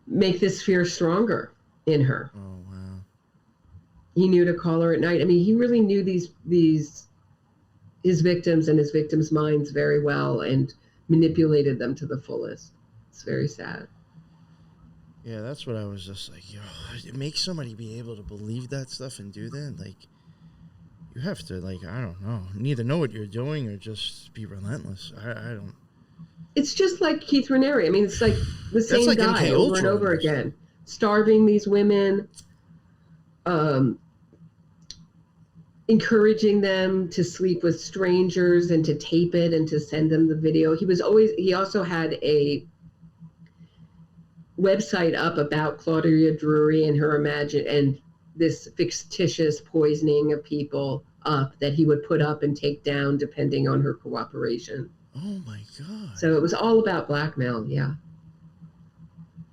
make this fear stronger in her. Oh, wow. He knew to call her at night. I mean, he really knew his victims and his victims' minds very well and manipulated them to the fullest. It's very sad. Yeah, that's what I was just like, it makes somebody be able to believe that stuff and do that. Like, you have to, like, I don't know, neither know what you're doing or just be relentless. I don't. It's just like Keith Raniere. I mean, it's like the same like guy MK over and over again, starving these women, encouraging them to sleep with strangers and to tape it and to send them the video. He also had a website up about Claudia Drury and her and this fictitious poisoning of people up that he would put up and take down depending on her cooperation. Oh my God. So it was all about blackmail, yeah.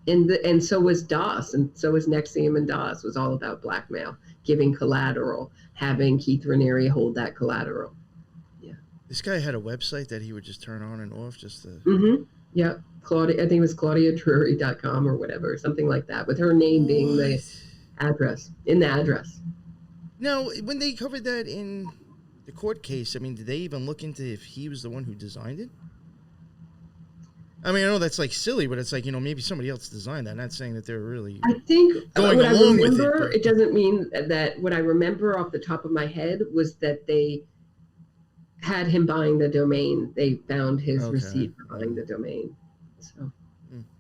And so was DOS, and so was NXIVM and DOS was all about blackmail, giving collateral, having Keith Raniere hold that collateral. Yeah. This guy had a website that he would just turn on and off just to... Mm-hmm. Yeah. I think it was ClaudiaDrury.com or whatever, something like that, with her name being the address. Now, when they covered that in the court case, I mean, did they even look into if he was the one who designed it? I mean, I know that's like silly, but it's like, maybe somebody else designed that. Not saying that they're really I think going what along I remember, with it. But... it doesn't mean that what I remember off the top of my head was that they had him buying the domain. They found his receipt for buying the domain. So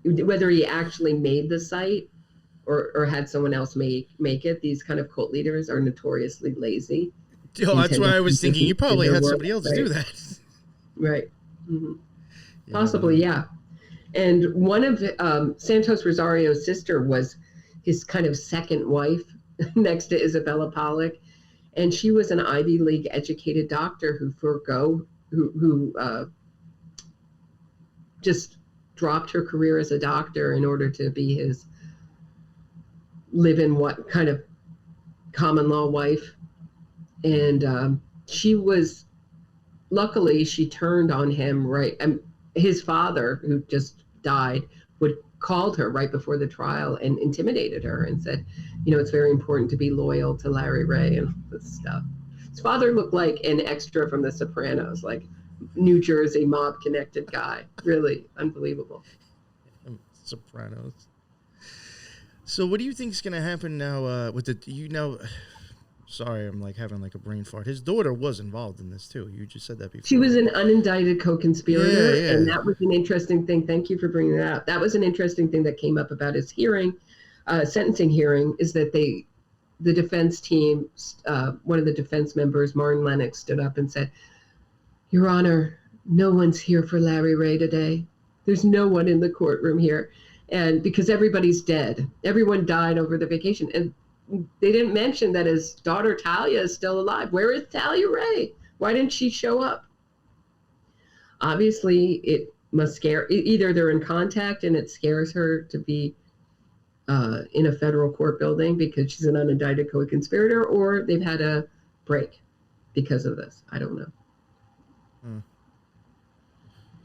whether he actually made the site or had someone else make it, these kind of cult leaders are notoriously lazy. That's why I was thinking you probably had somebody else do that. Right. Mm-hmm. Yeah. Possibly, yeah. And one of Santos Rosario's sister was his kind of second wife next to Isabella Pollack. And she was an Ivy League educated doctor who just dropped her career as a doctor in order to be his live-in what kind of common law wife. And luckily she turned on him, right? His father, who just died, called her right before the trial and intimidated her and said, it's very important to be loyal to Larry Ray and this stuff. His father looked like an extra from The Sopranos, like New Jersey mob connected guy. Really unbelievable. Sopranos. So what do you think is going to happen now with sorry, I'm like having like a brain fart. His daughter was involved in this too. You just said that before. She was an unindicted co-conspirator, yeah. and that was an interesting thing. Thank you for bringing that up. That was an interesting thing that came up about his hearing, sentencing hearing, is that the defense team, one of the defense members, Martin Lennox, stood up and said, "Your Honor, no one's here for Larry Ray today. There's no one in the courtroom here." And because everybody's dead, everyone died over the vacation. And they didn't mention that his daughter Talia is still alive. Where is Talia Ray? Why didn't she show up? Obviously, it must scare, either they're in contact and it scares her to be in a federal court building because she's an unindicted co-conspirator, or they've had a break because of this. I don't know.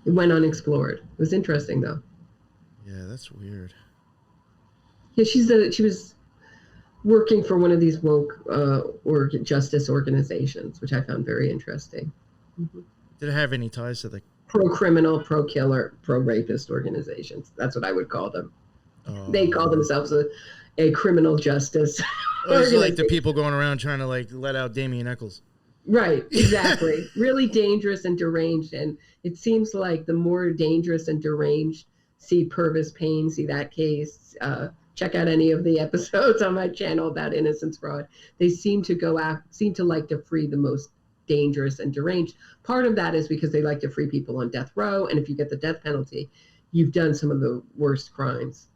It went unexplored. It was interesting, though. Yeah, that's weird. Yeah, she was working for one of these woke or justice organizations, which I found very interesting. Mm-hmm. Did it have any ties to the pro-criminal, pro-killer, pro-rapist organizations? That's what I would call them. They call themselves a criminal justice. It's like the people going around trying to like let out Damien Eccles. Right, exactly. Really dangerous and deranged. And it seems like the more dangerous and deranged, see Purvis Payne, see that case, check out any of the episodes on my channel about innocence fraud. They seem to like to free the most dangerous and deranged. Part of that is because they like to free people on death row. And if you get the death penalty, you've done some of the worst crimes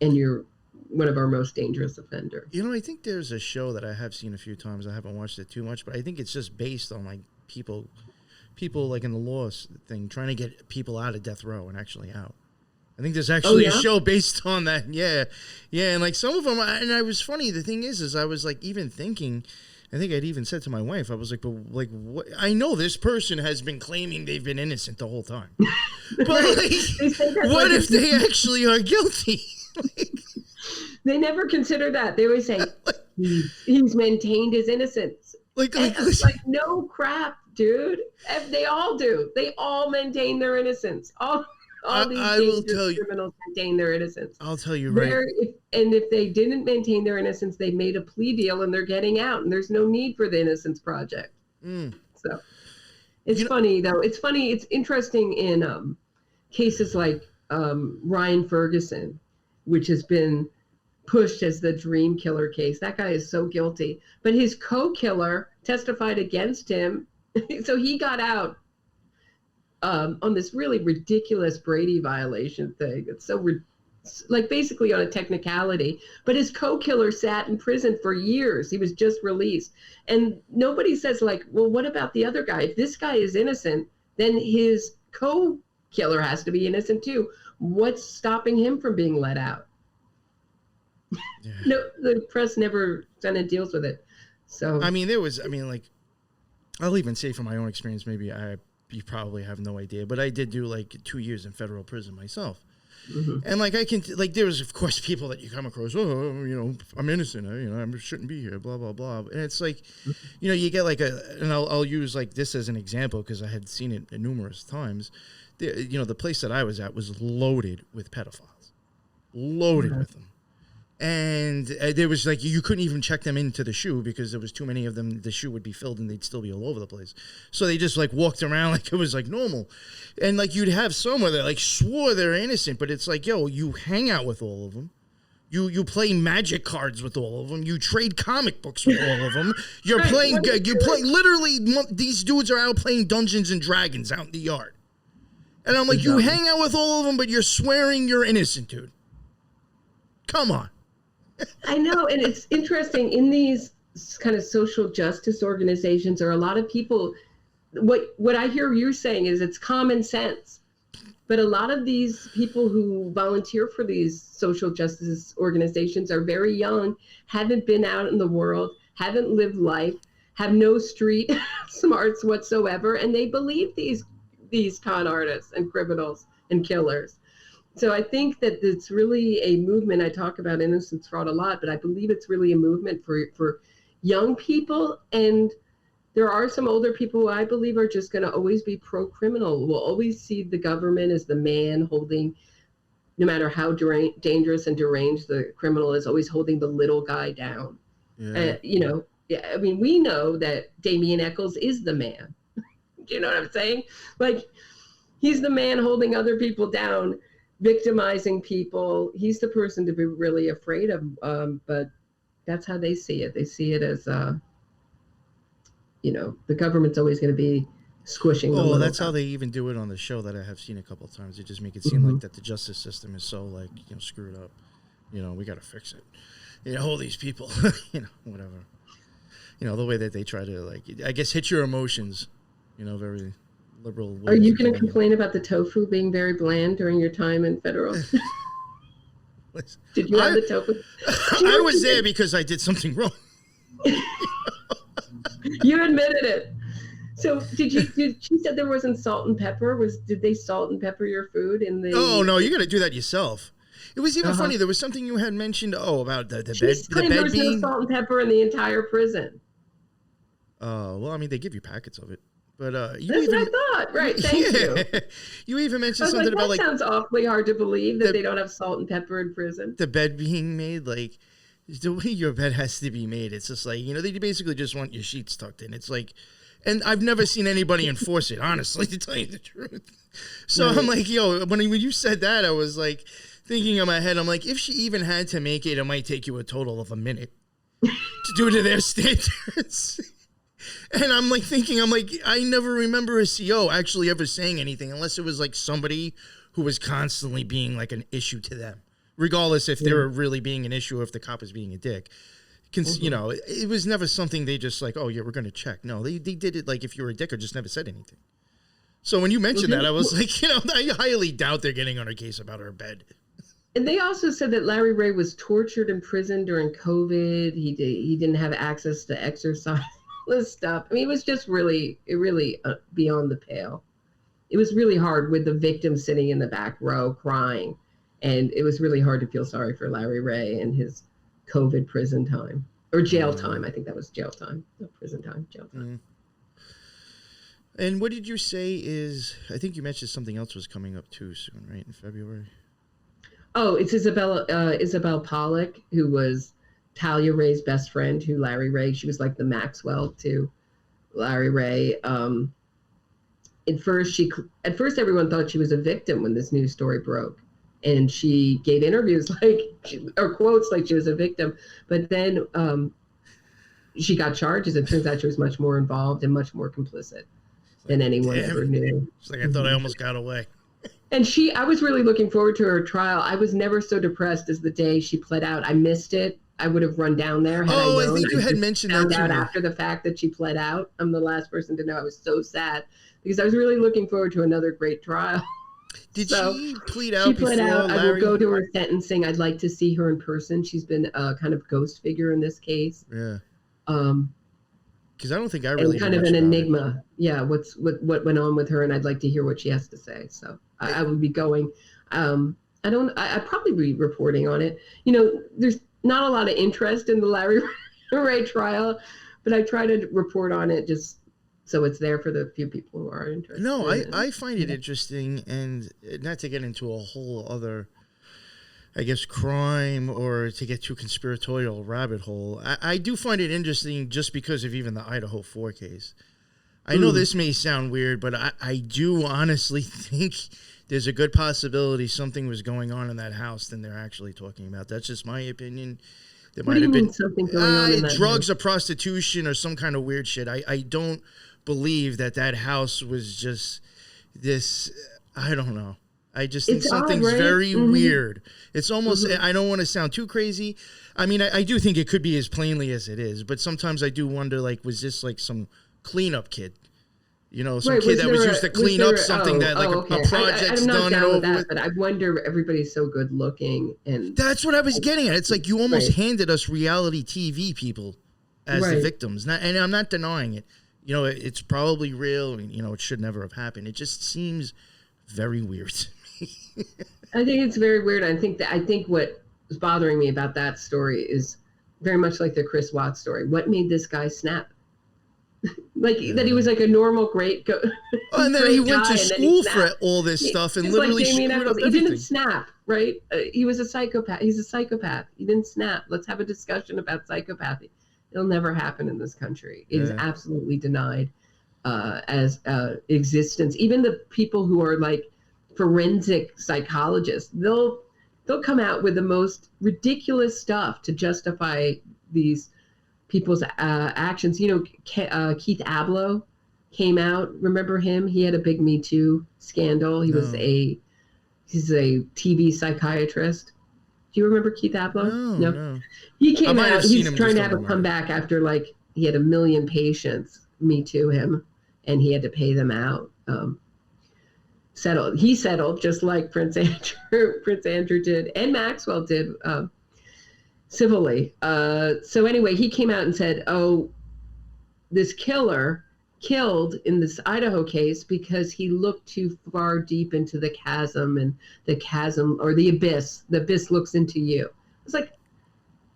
and you're one of our most dangerous offenders. You know, I think there's a show that I have seen a few times. I haven't watched it too much, but I think it's just based on like people like in the law thing, trying to get people out of death row and actually out. I think there's actually a show based on that. Yeah. And like some of them, and I was funny. The thing is I was like even thinking, I think I'd even said to my wife, I was like, but like, what? I know this person has been claiming they've been innocent the whole time. But like, what if they actually are guilty? They never consider that. They always say, he's maintained his innocence. Like no crap, dude. They all do. They all maintain their innocence. All these criminals maintain their innocence. I'll tell you right. If they didn't maintain their innocence, they made a plea deal and they're getting out, and there's no need for the Innocence Project. So it's funny, though. It's funny. It's interesting in cases like Ryan Ferguson, which has been pushed as the dream killer case. That guy is so guilty, but his co-killer testified against him, so he got out on this really ridiculous Brady violation thing. It's so like basically on a technicality, but his co-killer sat in prison for years. He was just released, and nobody says like, well, what about the other guy? If this guy is innocent, then his co-killer has to be innocent too. What's stopping him from being let out? Yeah. No, the press never kind of deals with it. So like, I'll even say from my own experience, maybe you probably have no idea, but I did do like 2 years in federal prison myself. Mm-hmm. And like there was of course people that you come across, I'm innocent, I shouldn't be here, blah blah blah. And it's like, you get like and I'll use like this as an example because I had seen it numerous times. The place that I was at was loaded with pedophiles, with them. And there was like, you couldn't even check them into the shoe because there was too many of them. The shoe would be filled and they'd still be all over the place. So they just like walked around like it was like normal. And like you'd have someone that like swore they're innocent, but it's like, yo, you hang out with all of them. You play magic cards with all of them. You trade comic books with all of them. You play literally, these dudes are out playing Dungeons and Dragons out in the yard. And I'm like, you hang out with all of them, but you're swearing you're innocent, dude. Come on. I know, and it's interesting in these kind of social justice organizations, or a lot of people, what I hear you saying is it's common sense, but a lot of these people who volunteer for these social justice organizations are very young, haven't been out in the world, haven't lived life, have no street smarts whatsoever, and they believe these con artists and criminals and killers. So I think that it's really a movement. I talk about innocence fraud a lot, but I believe it's really a movement for young people and there are some older people who I believe are just going to always be pro-criminal. Will always see the government as the man holding, no matter how dangerous and deranged the criminal is, always holding the little guy down. Yeah. I mean, we know that Damien Eccles is the man. Do you know what I'm saying? Like, he's the man holding other people down, victimizing people. He's the person to be really afraid of. But that's how they see it. They see it as, the government's always going to be squishing. Oh, that's how they even do it on the show that I have seen a couple of times. They just make it seem like that the justice system is so screwed up. We got to fix it. All these people, whatever. The way that they try to I guess hit your emotions. Very liberal. Are you going to complain about the tofu being very bland during your time in federal? Did you have the tofu? I was there because I did something wrong. You admitted it. So she said there wasn't salt and pepper. Did they salt and pepper your food in the? Oh no, you got to do that yourself. It was even funny. There was something you had mentioned. Oh, about the bed. The bed there was being no salt and pepper in the entire prison. Well, I mean, they give you packets of it, but that's what I thought. Right? Thank you. You even mentioned something about that sounds awfully hard to believe that they don't have salt and pepper in prison. The bed being made the way your bed has to be made. It's just they basically just want your sheets tucked in. It's and I've never seen anybody enforce it, honestly, to tell you the truth. So right. I'm when you said that, I was thinking in my head, I'm if she even had to make it, it might take you a total of a minute to do to their standards. And I'm thinking, I never remember a CO actually ever saying anything unless it was somebody who was constantly being an issue to them, regardless if they were really being an issue or if the cop is being a dick. It was never something they just oh yeah, we're going to check. No, they did it if you were a dick or just never said anything. So when you mentioned that, I was I highly doubt they're getting on her case about her bed. And they also said that Larry Ray was tortured in prison during COVID. He didn't have access to exercise. This stuff. I mean, it was just really beyond the pale. It was really hard with the victim sitting in the back row crying. And it was really hard to feel sorry for Larry Ray and his COVID prison time or jail time. I think that was jail time, not prison time, jail time. And what did you say I think you mentioned something else was coming up too soon, right? In February? Oh, it's Isabel Pollack, who was Talia Ray's best friend, who Larry Ray, she was like the Maxwell to Larry Ray. At first everyone thought she was a victim when this news story broke, and she gave interviews or quotes like she was a victim, but then she got charges. It turns out she was much more involved and much more complicit than anyone ever knew. It's I thought I almost got away. And I was really looking forward to her trial. I was never so depressed as the day she pled out. I missed it. I would have run down there. I think you had mentioned that. Found out after the fact that she pled out. I'm the last person to know. I was so sad because I was really looking forward to another great trial. Did she plead out? She pled out. I will go to her sentencing. I'd like to see her in person. She's been a kind of ghost figure in this case. Yeah. Because I don't think I really kind of an enigma. Yeah. What went on with her, and I'd like to hear what she has to say. So I would be going. I'd probably be reporting on it. There's not a lot of interest in the Larry Ray trial, but I try to report on it just so it's there for the few people who are interested. No, I find it interesting, and not to get into a whole other, I guess, crime or to get too conspiratorial rabbit hole. I do find it interesting just because of even the Idaho 4 case. I know this may sound weird, but I do honestly think there's a good possibility something was going on in that house than they're actually talking about. That's just my opinion. There might have been something going on in that drugs or prostitution or some kind of weird shit. I don't believe that house was just this. I don't know. I just think something's very weird. It's almost, I don't want to sound too crazy. I mean, I do think it could be as plainly as it is, but sometimes I do wonder, was this some cleanup kid? Some kid that was used to clean up something that a project's done and over with. But I wonder, everybody's so good looking, and that's what I was getting at. It's you almost handed us reality TV people as the victims, and I'm not denying it. It's probably real. It should never have happened. It just seems very weird to me. I think it's very weird. I think what was bothering me about that story is very much like the Chris Watts story. What made this guy snap? Like that he was like a normal great and then great he went guy, to and then he school for snapped. all this stuff and He's like literally Damien screwed Eccles. up He didn't everything. snap, right? He was a psychopath. He's a psychopath. He didn't snap. Let's have a discussion about psychopathy. It'll never happen in this country. It is absolutely denied as existence. Even the people who are like forensic psychologists, they'll come out with the most ridiculous stuff to justify these people's actions. You know, Keith Abloh came out. Remember him? He had a big Me Too scandal. He's a TV psychiatrist. Do you remember Keith Abloh? No. He came out. He's trying to have a comeback after like he had 1 million patients Me Too him, and he had to pay them out. He settled just like Prince Andrew did, and Maxwell did civilly. So anyway, he came out and said, "Oh, this killer killed in this Idaho case because he looked too far deep into the chasm, and the chasm or the abyss. The abyss looks into you." It's like,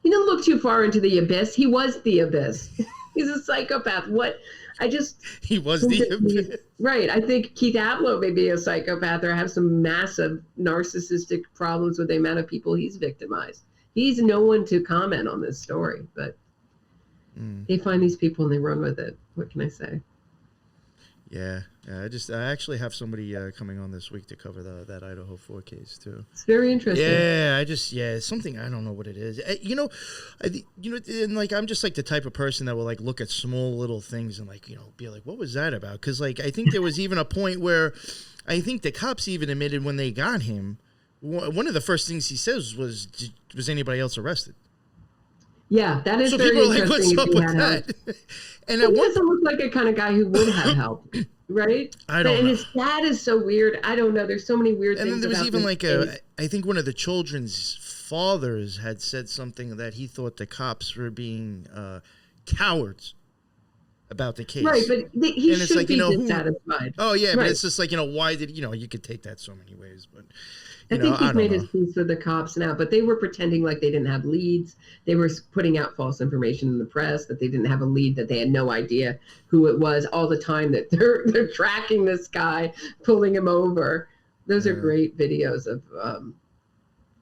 he didn't look too far into the abyss. He was the abyss. He's a psychopath. He was the abyss. Right. I think Keith Abloh may be a psychopath or have some massive narcissistic problems with the amount of people he's victimized. He's no one to comment on this story, but they find these people and they run with it. What can I say? Yeah, I actually have somebody coming on this week to cover that Idaho 4 case too. It's very interesting. Yeah, it's something, I don't know what it is. And like I'm just like the type of person that will like look at small little things and like, be like, what was that about? Because like I think there was even a point where I think the cops even admitted when they got him, one of the first things he says was anybody else arrested? Yeah, that is so very people are interesting. like, what's up with that? And he doesn't look like a kind of guy who would have help, right? I don't know. And his dad is so weird. I don't know. There's so many weird things. And then there was even like case. I think one of the children's fathers had said something that he thought the cops were being cowards about the case. Right, but he should be dissatisfied. Oh yeah, right. But it's just like, why did you could take that so many ways, but. I think he's made his peace with the cops now, but they were pretending like they didn't have leads. They were putting out false information in the press that they didn't have a lead, that they had no idea who it was all the time, that they're tracking this guy, pulling him over. Those are great videos of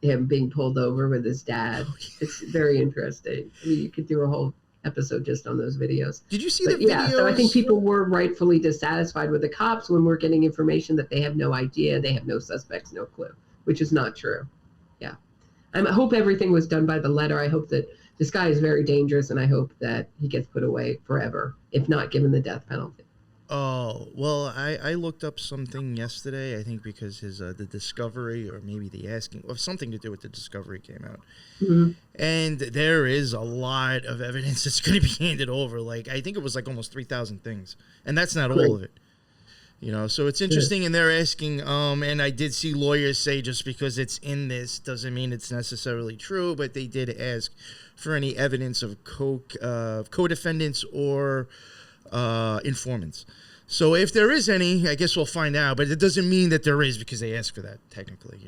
him being pulled over with his dad. It's very interesting. I mean, you could do a whole episode just on those videos. Did you see the videos? Yeah, so I think people were rightfully dissatisfied with the cops when we're getting information that they have no idea, they have no suspects, no clue. Which is not true. Yeah. I hope everything was done by the letter. I hope that this guy is very dangerous, and I hope that he gets put away forever, if not given the death penalty. Oh, well, I looked up something yesterday, I think because his the discovery, or maybe the asking, or something to do with the discovery came out. Mm-hmm. And there is a lot of evidence that's going to be handed over. Like, I think it was like almost 3,000 things. And that's not all of it. So it's interesting, and they're asking, and I did see lawyers say just because it's in this doesn't mean it's necessarily true, but they did ask for any evidence of co-defendants or informants. So if there is any, I guess we'll find out, but it doesn't mean that there is because they asked for that, technically,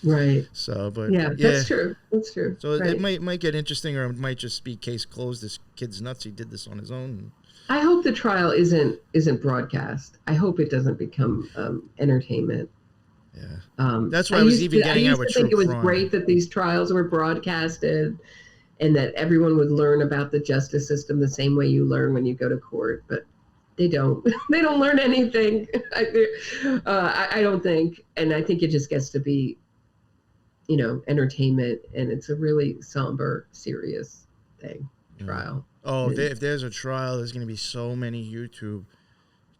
Right. So, but that's true. That's true. So it might get interesting, or it might just be case closed. This kid's nuts. He did this on his own. I hope the trial isn't broadcast. I hope it doesn't become entertainment. Yeah, that's why I was even getting at with true crime. I used to think it was great that these trials were broadcasted, and that everyone would learn about the justice system the same way you learn when you go to court. But they don't. They don't learn anything. I don't think, and I think it just gets to be, entertainment, and it's a really somber, serious thing. Trial. Oh, if there's a trial, there's going to be so many YouTube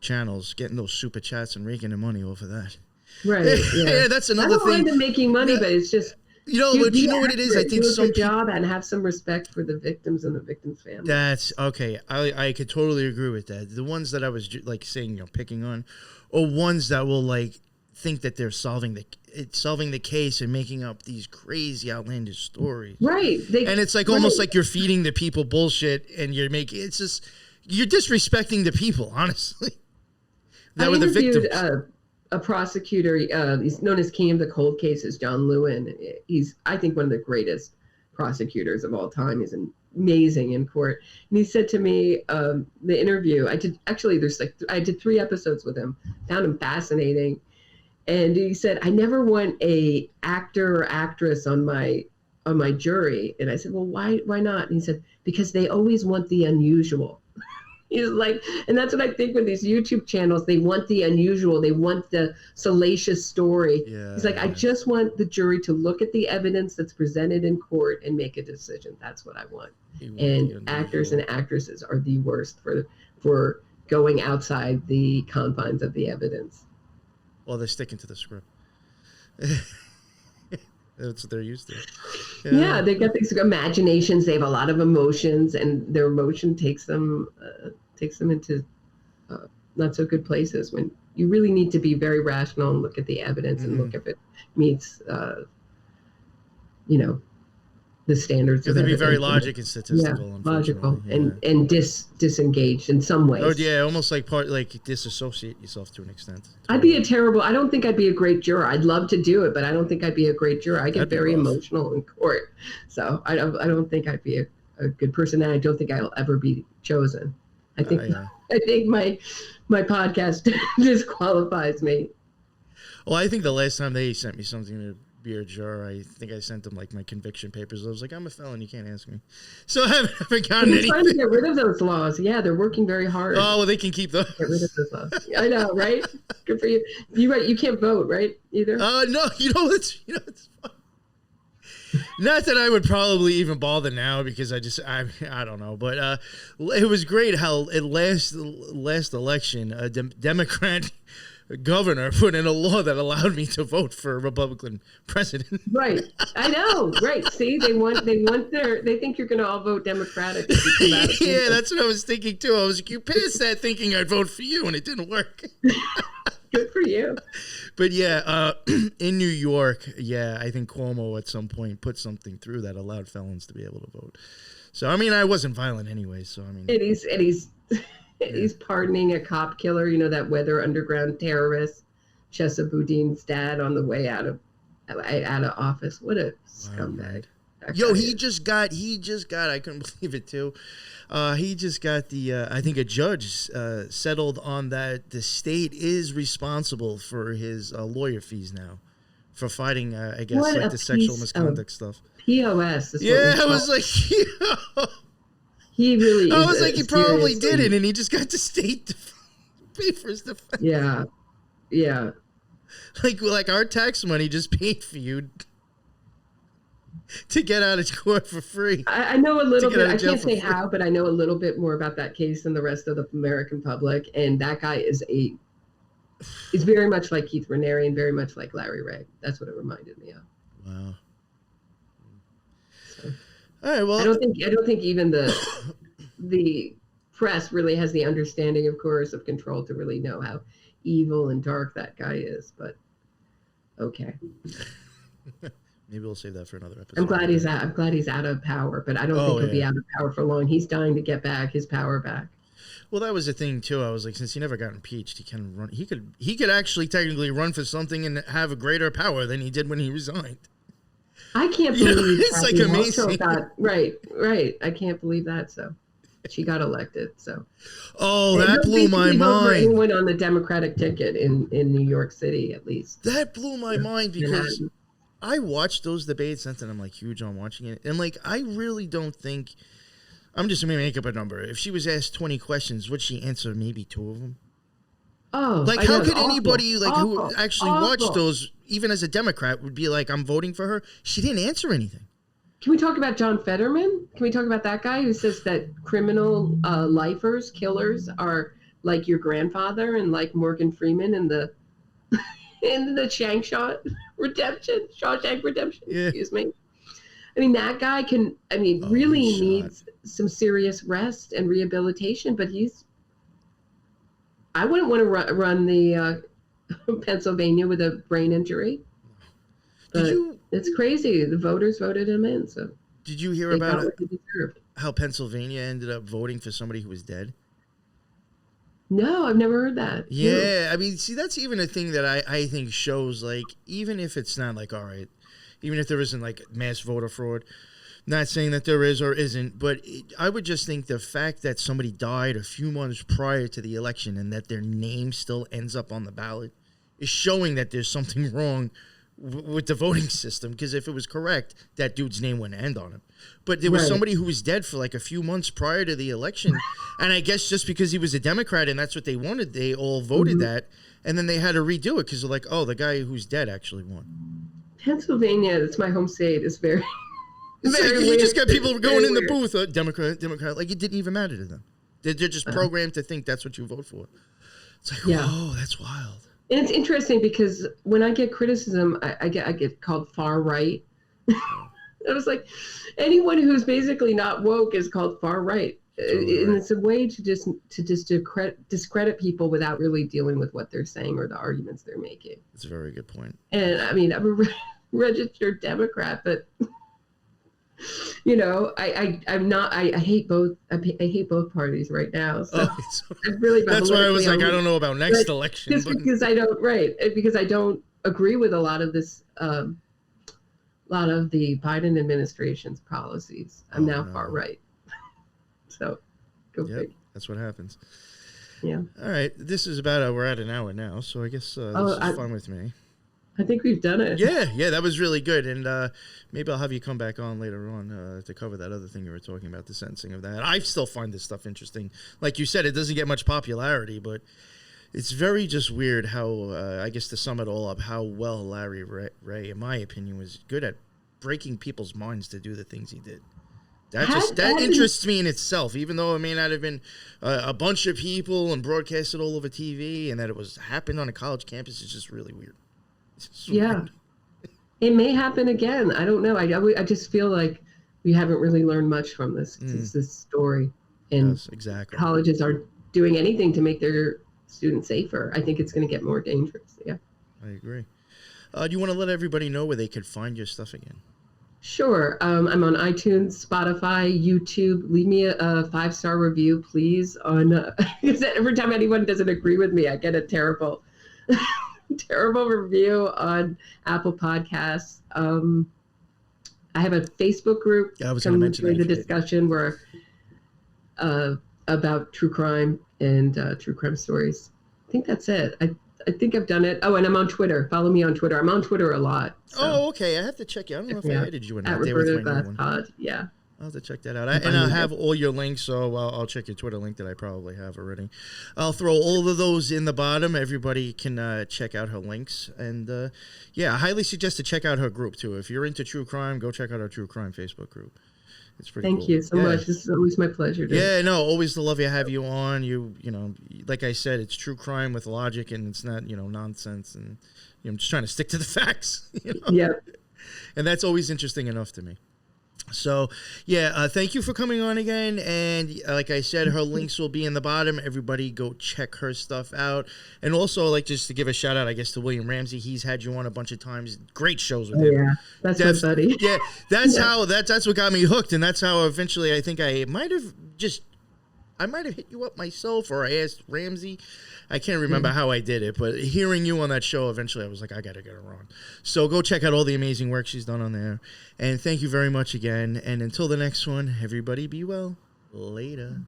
channels getting those super chats and raking the money off of that. Right. Yeah, that's another thing. I don't mind them making money, but it's just you know what it is. I think do some a good job and have some respect for the victims and the victims' families. That's okay. I could totally agree with that. The ones that I was like saying, picking on, or ones that will like think that they're solving the case and making up these crazy outlandish stories. Right. And it's like almost like you're feeding the people bullshit, and you're disrespecting the people, honestly. That were the victims. A prosecutor, he's known as King of the Cold Cases, John Lewin. He's, I think, one of the greatest prosecutors of all time. He's a amazing in court. And he said to me, the interview, I did 3 episodes with him, found him fascinating. And he said, I never want a actor or actress on my jury. And I said, well, why not? And he said, because they always want the unusual. He's like, and that's what I think with these YouTube channels, they want the unusual, they want the salacious story. Yeah, He's like, I just want the jury to look at the evidence that's presented in court and make a decision. That's what I want. And actors and actresses are the worst for going outside the confines of the evidence. Well, they're sticking to the script. That's what they're used to. Yeah, they got these imaginations. They have a lot of emotions, and their emotion takes them into not so good places. When you really need to be very rational and look at the evidence and look if it meets, the standards. You have to be very logic and statistical. Yeah, logical and disengaged in some ways. Oh yeah, almost like disassociate yourself to an extent. I don't think I'd be a great juror. I'd love to do it, but I don't think I'd be a great juror. I get very emotional in court, so I don't think I'd be a good person, and I don't think I'll ever be chosen. I think my podcast disqualifies me. Well, I think the last time they sent me something to be a juror, I think I sent them like my conviction papers. I was like, I'm a felon, you can't ask me. So I haven't gotten anything. They're trying to get rid of those laws. Yeah, they're working very hard. Oh, well, they can keep those. Get rid of those laws. I know, right? Good for you. You can't vote, right? Either. No. It's fun. Not that I would probably even bother now because I don't know, but it was great how at last election a Democrat governor put in a law that allowed me to vote for a Republican president. Right. I know. Right. See, they think you're going to all vote Democratic. Yeah, that's what I was thinking too. I was like, you passed that thinking I'd vote for you, and it didn't work. Good for you. But yeah, in New York, I think Cuomo at some point put something through that allowed felons to be able to vote. So I mean, I wasn't violent anyway. So I mean, he's pardoning a cop killer. You know, that Weather Underground terrorist, Chesaboudin's dad, on the way out of office. What a scumbag! Yo, he just got. I couldn't believe it too. He just got I think a judge settled on that the state is responsible for his lawyer fees now for fighting, I guess, like the sexual misconduct stuff. POS. Yeah, I was like, he really. I was like, he probably did it, and he just got the state to pay for his defense. Yeah. Like our tax money just paid for you to get out of court for free. I know a little bit. I can't say how, but I know a little bit more about that case than the rest of the American public. And that guy is very much like Keith Raniere and very much like Larry Ray. That's what it reminded me of. Wow. So, all right. Well, I don't think even the press really has the understanding of coercive control to really know how evil and dark that guy is. But okay. Maybe we'll save that for another episode. I'm glad he's out of power, but I don't think he'll be out of power for long. He's dying to get his power back. Well, that was the thing too. I was like, since he never got impeached, he can run. He could actually technically run for something and have a greater power than he did when he resigned. I can't believe it's like amazing. Right. I can't believe that. So she got elected. So that blew my mind. Anyone on the Democratic ticket in New York City, at least. That blew my mind because I watched those debates and I'm like huge on watching it. And like, I really don't think, I'm just going to make up a number. If she was asked 20 questions, would she answer maybe 2 of them? Oh, like how could anybody who actually watched those, even as a Democrat, would be like, I'm voting for her? She didn't answer anything. Can we talk about John Fetterman? Can we talk about that guy who says that criminal lifers, killers are like your grandfather and like Morgan Freeman in the Shawshank Redemption. Yeah. Excuse me. I mean, that guy really needs some serious rest and rehabilitation, but I wouldn't want to run the Pennsylvania with a brain injury. But it's crazy. The voters voted him in. So did you hear about how Pennsylvania ended up voting for somebody who was dead? No, I've never heard that. Yeah, I mean, see, that's even a thing that I think shows, like, even if it's not like, all right, even if there isn't like mass voter fraud, Not saying that there is or isn't, but I would just think the fact that somebody died a few months prior to the election and that their name still ends up on the ballot is showing that there's something wrong with the voting system. Because if it was correct, that dude's name wouldn't end on him. But there was somebody who was dead for like a few months prior to the election. And I guess just because he was a Democrat and that's what they wanted, they all voted that. And then they had to redo it because they're like, oh, the guy who's dead actually won. Pennsylvania, that's my home state, is very... You just got people going in the booth, Democrat, like it didn't even matter to them. They're just programmed to think that's what you vote for. It's like, oh, that's wild. And it's interesting because when I get criticism, I get called far right. I was like, anyone who's basically not woke is called far right. Totally. And it's a way to just discredit people without really dealing with what they're saying or the arguments they're making. That's a very good point. And I mean, I'm a registered Democrat, but you know, I'm not. I hate both. I hate both parties right now. So I'm really. That's why I was like, I don't know about next election. Just because I don't, because I don't agree with a lot of this, lot of the Biden administration's policies. I'm now far right. So, go figure. That's what happens. Yeah. All right. This is about. We're at an hour now, so I guess this is fun with me. I think we've done it. Yeah, that was really good. And maybe I'll have you come back on later on to cover that other thing you were talking about, the sentencing of that. I still find this stuff interesting. Like you said, it doesn't get much popularity, but it's very just weird how, I guess to sum it all up, how well Larry Ray, in my opinion, was good at breaking people's minds to do the things he did. That interests me in itself, even though it may not have been a bunch of people and broadcasted all over TV and that it happened on a college campus. It's just really weird. Yeah, it may happen again. I don't know. I just feel like we haven't really learned much from this story. And yes, exactly. Colleges aren't doing anything to make their students safer. I think it's going to get more dangerous. Yeah, I agree. Do you want to let everybody know where they could find your stuff again? Sure. I'm on iTunes, Spotify, YouTube. Leave me a 5-star review, please. Because every time anyone doesn't agree with me, I get a terrible review on Apple Podcasts. I have a Facebook group. I was going to mention the discussion where about true crime and true crime stories. I think that's it. I think I've done it. Oh, and I'm on Twitter. Follow me on Twitter. I'm on Twitter a lot. So. Oh, okay. I have to check you. I don't know if I added you or not. At Roberta Glass Pod. Yeah. I'll have to check that out. And I'll have all your links, so I'll check your Twitter link that I probably have already. I'll throw all of those in the bottom. Everybody can check out her links. And, I highly suggest to check out her group, too. If you're into true crime, go check out our true crime Facebook group. It's pretty cool. Thank you so much. This is always my pleasure. Always the love you have you on. You know, like I said, it's true crime with logic, and it's not, nonsense. And I'm just trying to stick to the facts. Yeah. And that's always interesting enough to me. So, thank you for coming on again. And like I said, her links will be in the bottom. Everybody go check her stuff out. And also, like, just to give a shout out, I guess, to William Ramsey. He's had you on a bunch of times. Great shows with him. Yeah, that's my buddy. Yeah, that's what got me hooked. And that's how eventually I think I might have hit you up myself, or I asked Ramsey. I can't remember how I did it, but hearing you on that show, eventually I was like, I got to get her on. So go check out all the amazing work she's done on there. And thank you very much again. And until the next one, everybody be well. Later.